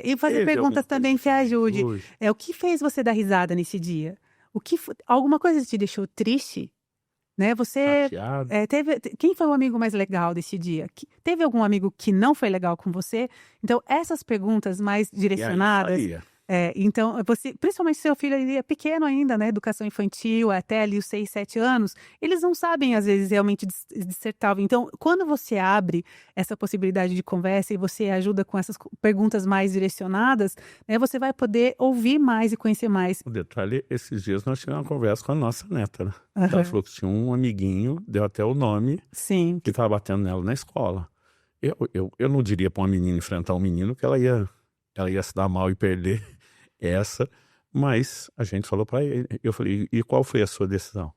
E fazer perguntas também que ajude. O que fez você dar risada nesse dia? Alguma coisa te deixou triste? Né? Você quem foi o amigo mais legal desse dia? Teve algum amigo que não foi legal com você? Então, essas perguntas mais direcionadas. Então, você, principalmente se seu filho ele é pequeno ainda, né? Educação infantil, até ali os 6, 7 anos, eles não sabem, às vezes, realmente dissertar. Então, quando você abre essa possibilidade de conversa e você ajuda com essas perguntas mais direcionadas, né? Você vai poder ouvir mais e conhecer mais. O detalhe, esses dias nós tivemos uma conversa com a nossa neta, né? Ela falou que tinha um amiguinho, deu até o nome, que estava batendo nela na escola. Eu não diria para uma menina enfrentar um menino que ela ia se dar mal e perder mas a gente falou para ele, eu falei, e qual foi a sua decisão?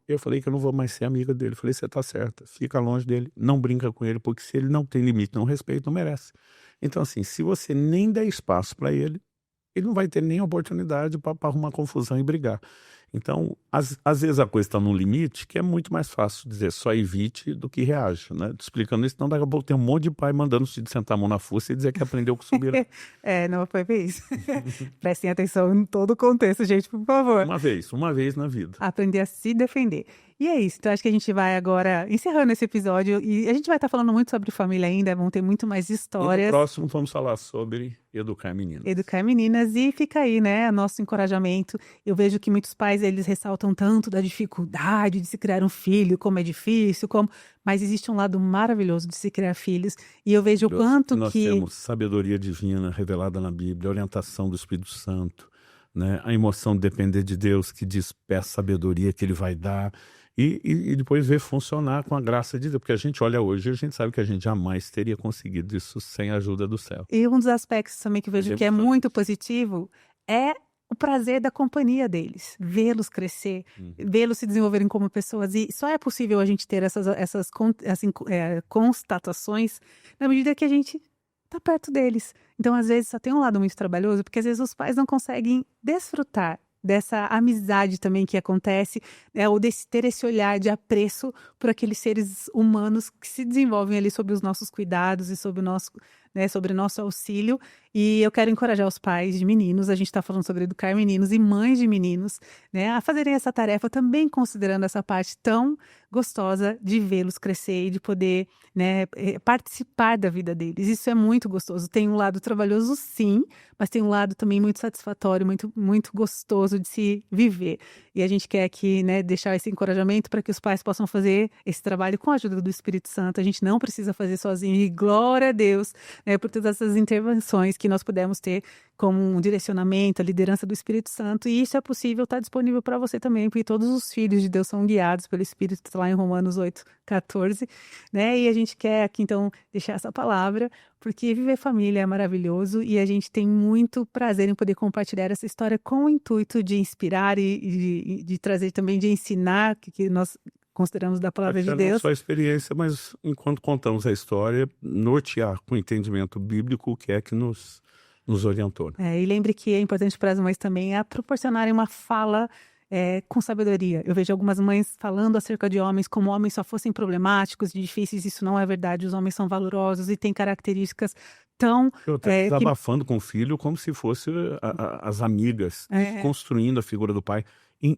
Eu falei que eu não vou mais ser amiga dele. Eu falei, você tá certa, fica longe dele, não brinca com ele, porque se ele não tem limite, não respeita, não merece. Então assim, se você nem der espaço para ele não vai ter nem oportunidade para arrumar confusão e brigar. Então, às vezes a coisa está num limite que é muito mais fácil dizer só evite do que reage, né? Explicando isso, não daqui a pouco tem um monte de pai mandando se sentar a mão na fuça e dizer que aprendeu com o sobrinho. Não foi isso. Prestem atenção em todo o contexto, gente, por favor. Uma vez na vida. Aprender a se defender. E é isso, então acho que a gente vai agora encerrando esse episódio e a gente vai estar falando muito sobre família ainda, vão ter muito mais histórias. E no próximo vamos falar sobre educar meninas. Educar meninas e fica aí, né, nosso encorajamento. Eu vejo que muitos pais, eles ressaltam tanto da dificuldade de se criar um filho, como é difícil, mas existe um lado maravilhoso de se criar filhos e eu vejo o quanto nós temos sabedoria divina revelada na Bíblia, orientação do Espírito Santo, né? A emoção de depender de Deus que diz, peça sabedoria que Ele vai dar. E depois ver funcionar com a graça de Deus. Porque a gente olha hoje e a gente sabe que a gente jamais teria conseguido isso sem a ajuda do céu. E um dos aspectos também que eu vejo que é muito positivo é o prazer da companhia deles. Vê-los crescer, vê-los se desenvolverem como pessoas. E só é possível a gente ter essas constatações na medida que a gente está perto deles. Então, às vezes, só tem um lado muito trabalhoso, porque às vezes os pais não conseguem desfrutar dessa amizade também que acontece, ou ter esse olhar de apreço por aqueles seres humanos que se desenvolvem ali sob os nossos cuidados e sob o nosso, né, sobre nosso auxílio. E eu quero encorajar os pais de meninos, a gente está falando sobre educar meninos e mães de meninos, né, a fazerem essa tarefa também considerando essa parte tão gostosa de vê-los crescer e de poder, né, participar da vida deles. Isso é muito gostoso. Tem um lado trabalhoso, sim, mas tem um lado também muito satisfatório, muito, muito gostoso de se viver. E a gente quer aqui, né, deixar esse encorajamento para que os pais possam fazer esse trabalho com a ajuda do Espírito Santo. A gente não precisa fazer sozinho. E glória a Deus, né, por todas essas intervenções que nós pudemos ter como um direcionamento, a liderança do Espírito Santo. E isso é possível, está disponível para você também, porque todos os filhos de Deus são guiados pelo Espírito, está lá em Romanos 8:14, né? E a gente quer aqui, então, deixar essa palavra, porque viver família é maravilhoso e a gente tem muito prazer em poder compartilhar essa história com o intuito de inspirar e de trazer também, de ensinar o que nós consideramos da palavra de Não Deus. só a experiência, mas enquanto contamos a história, nortear com entendimento bíblico o que é que nos orientou. E lembre que é importante para as mães também proporcionarem uma fala com sabedoria. Eu vejo algumas mães falando acerca de homens como homens só fossem problemáticos e difíceis. Isso não é verdade. Os homens são valorosos e têm características tão... Eu até desabafando com o filho como se fosse as amigas, construindo a figura do pai.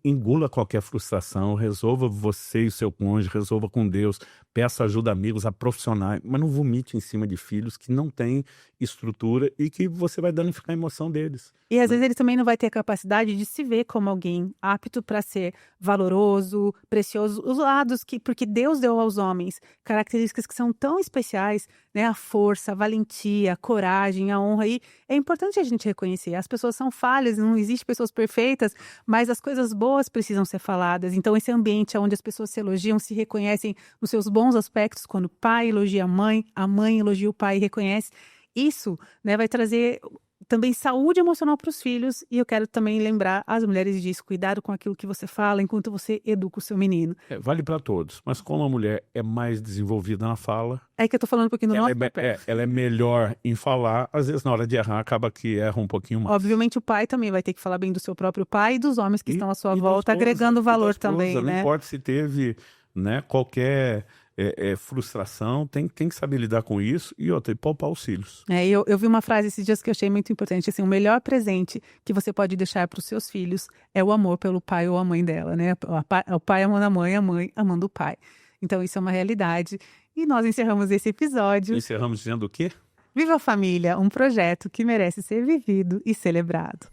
Engula qualquer frustração, resolva você e o seu cônjuge, resolva com Deus, peça ajuda a amigos, a profissionais, mas não vomite em cima de filhos que não têm estrutura e que você vai danificar a emoção deles. E às vezes ele também não vai ter a capacidade de se ver como alguém apto para ser valoroso, precioso, os lados porque Deus deu aos homens características que são tão especiais, né? A força, a valentia, a coragem, a honra. E é importante a gente reconhecer. As pessoas são falhas, não existem pessoas perfeitas, mas as coisas boas precisam ser faladas. Então esse ambiente onde as pessoas se elogiam, se reconhecem nos seus bons aspectos, quando o pai elogia a mãe elogia o pai e reconhece, isso, né, vai trazer também saúde emocional para os filhos. E eu quero também lembrar as mulheres disso, cuidado com aquilo que você fala enquanto você educa o seu menino. Vale para todos, mas como a mulher é mais desenvolvida na fala... É que eu tô falando um pouquinho do nosso papel. Ela é melhor em falar, às vezes na hora de errar acaba que erra um pouquinho mais. Obviamente o pai também vai ter que falar bem do seu próprio pai e dos homens que estão à sua volta, agregando valor também, né? Não importa se teve, né, qualquer... frustração, tem que saber lidar com isso e poupar os filhos. Eu vi uma frase esses dias que eu achei muito importante, assim, o melhor presente que você pode deixar para os seus filhos é o amor pelo pai ou a mãe dela, né? O pai amando a mãe amando o pai. Então isso é uma realidade. E nós encerramos esse episódio. Encerramos dizendo o quê? Viva a Família, um projeto que merece ser vivido e celebrado.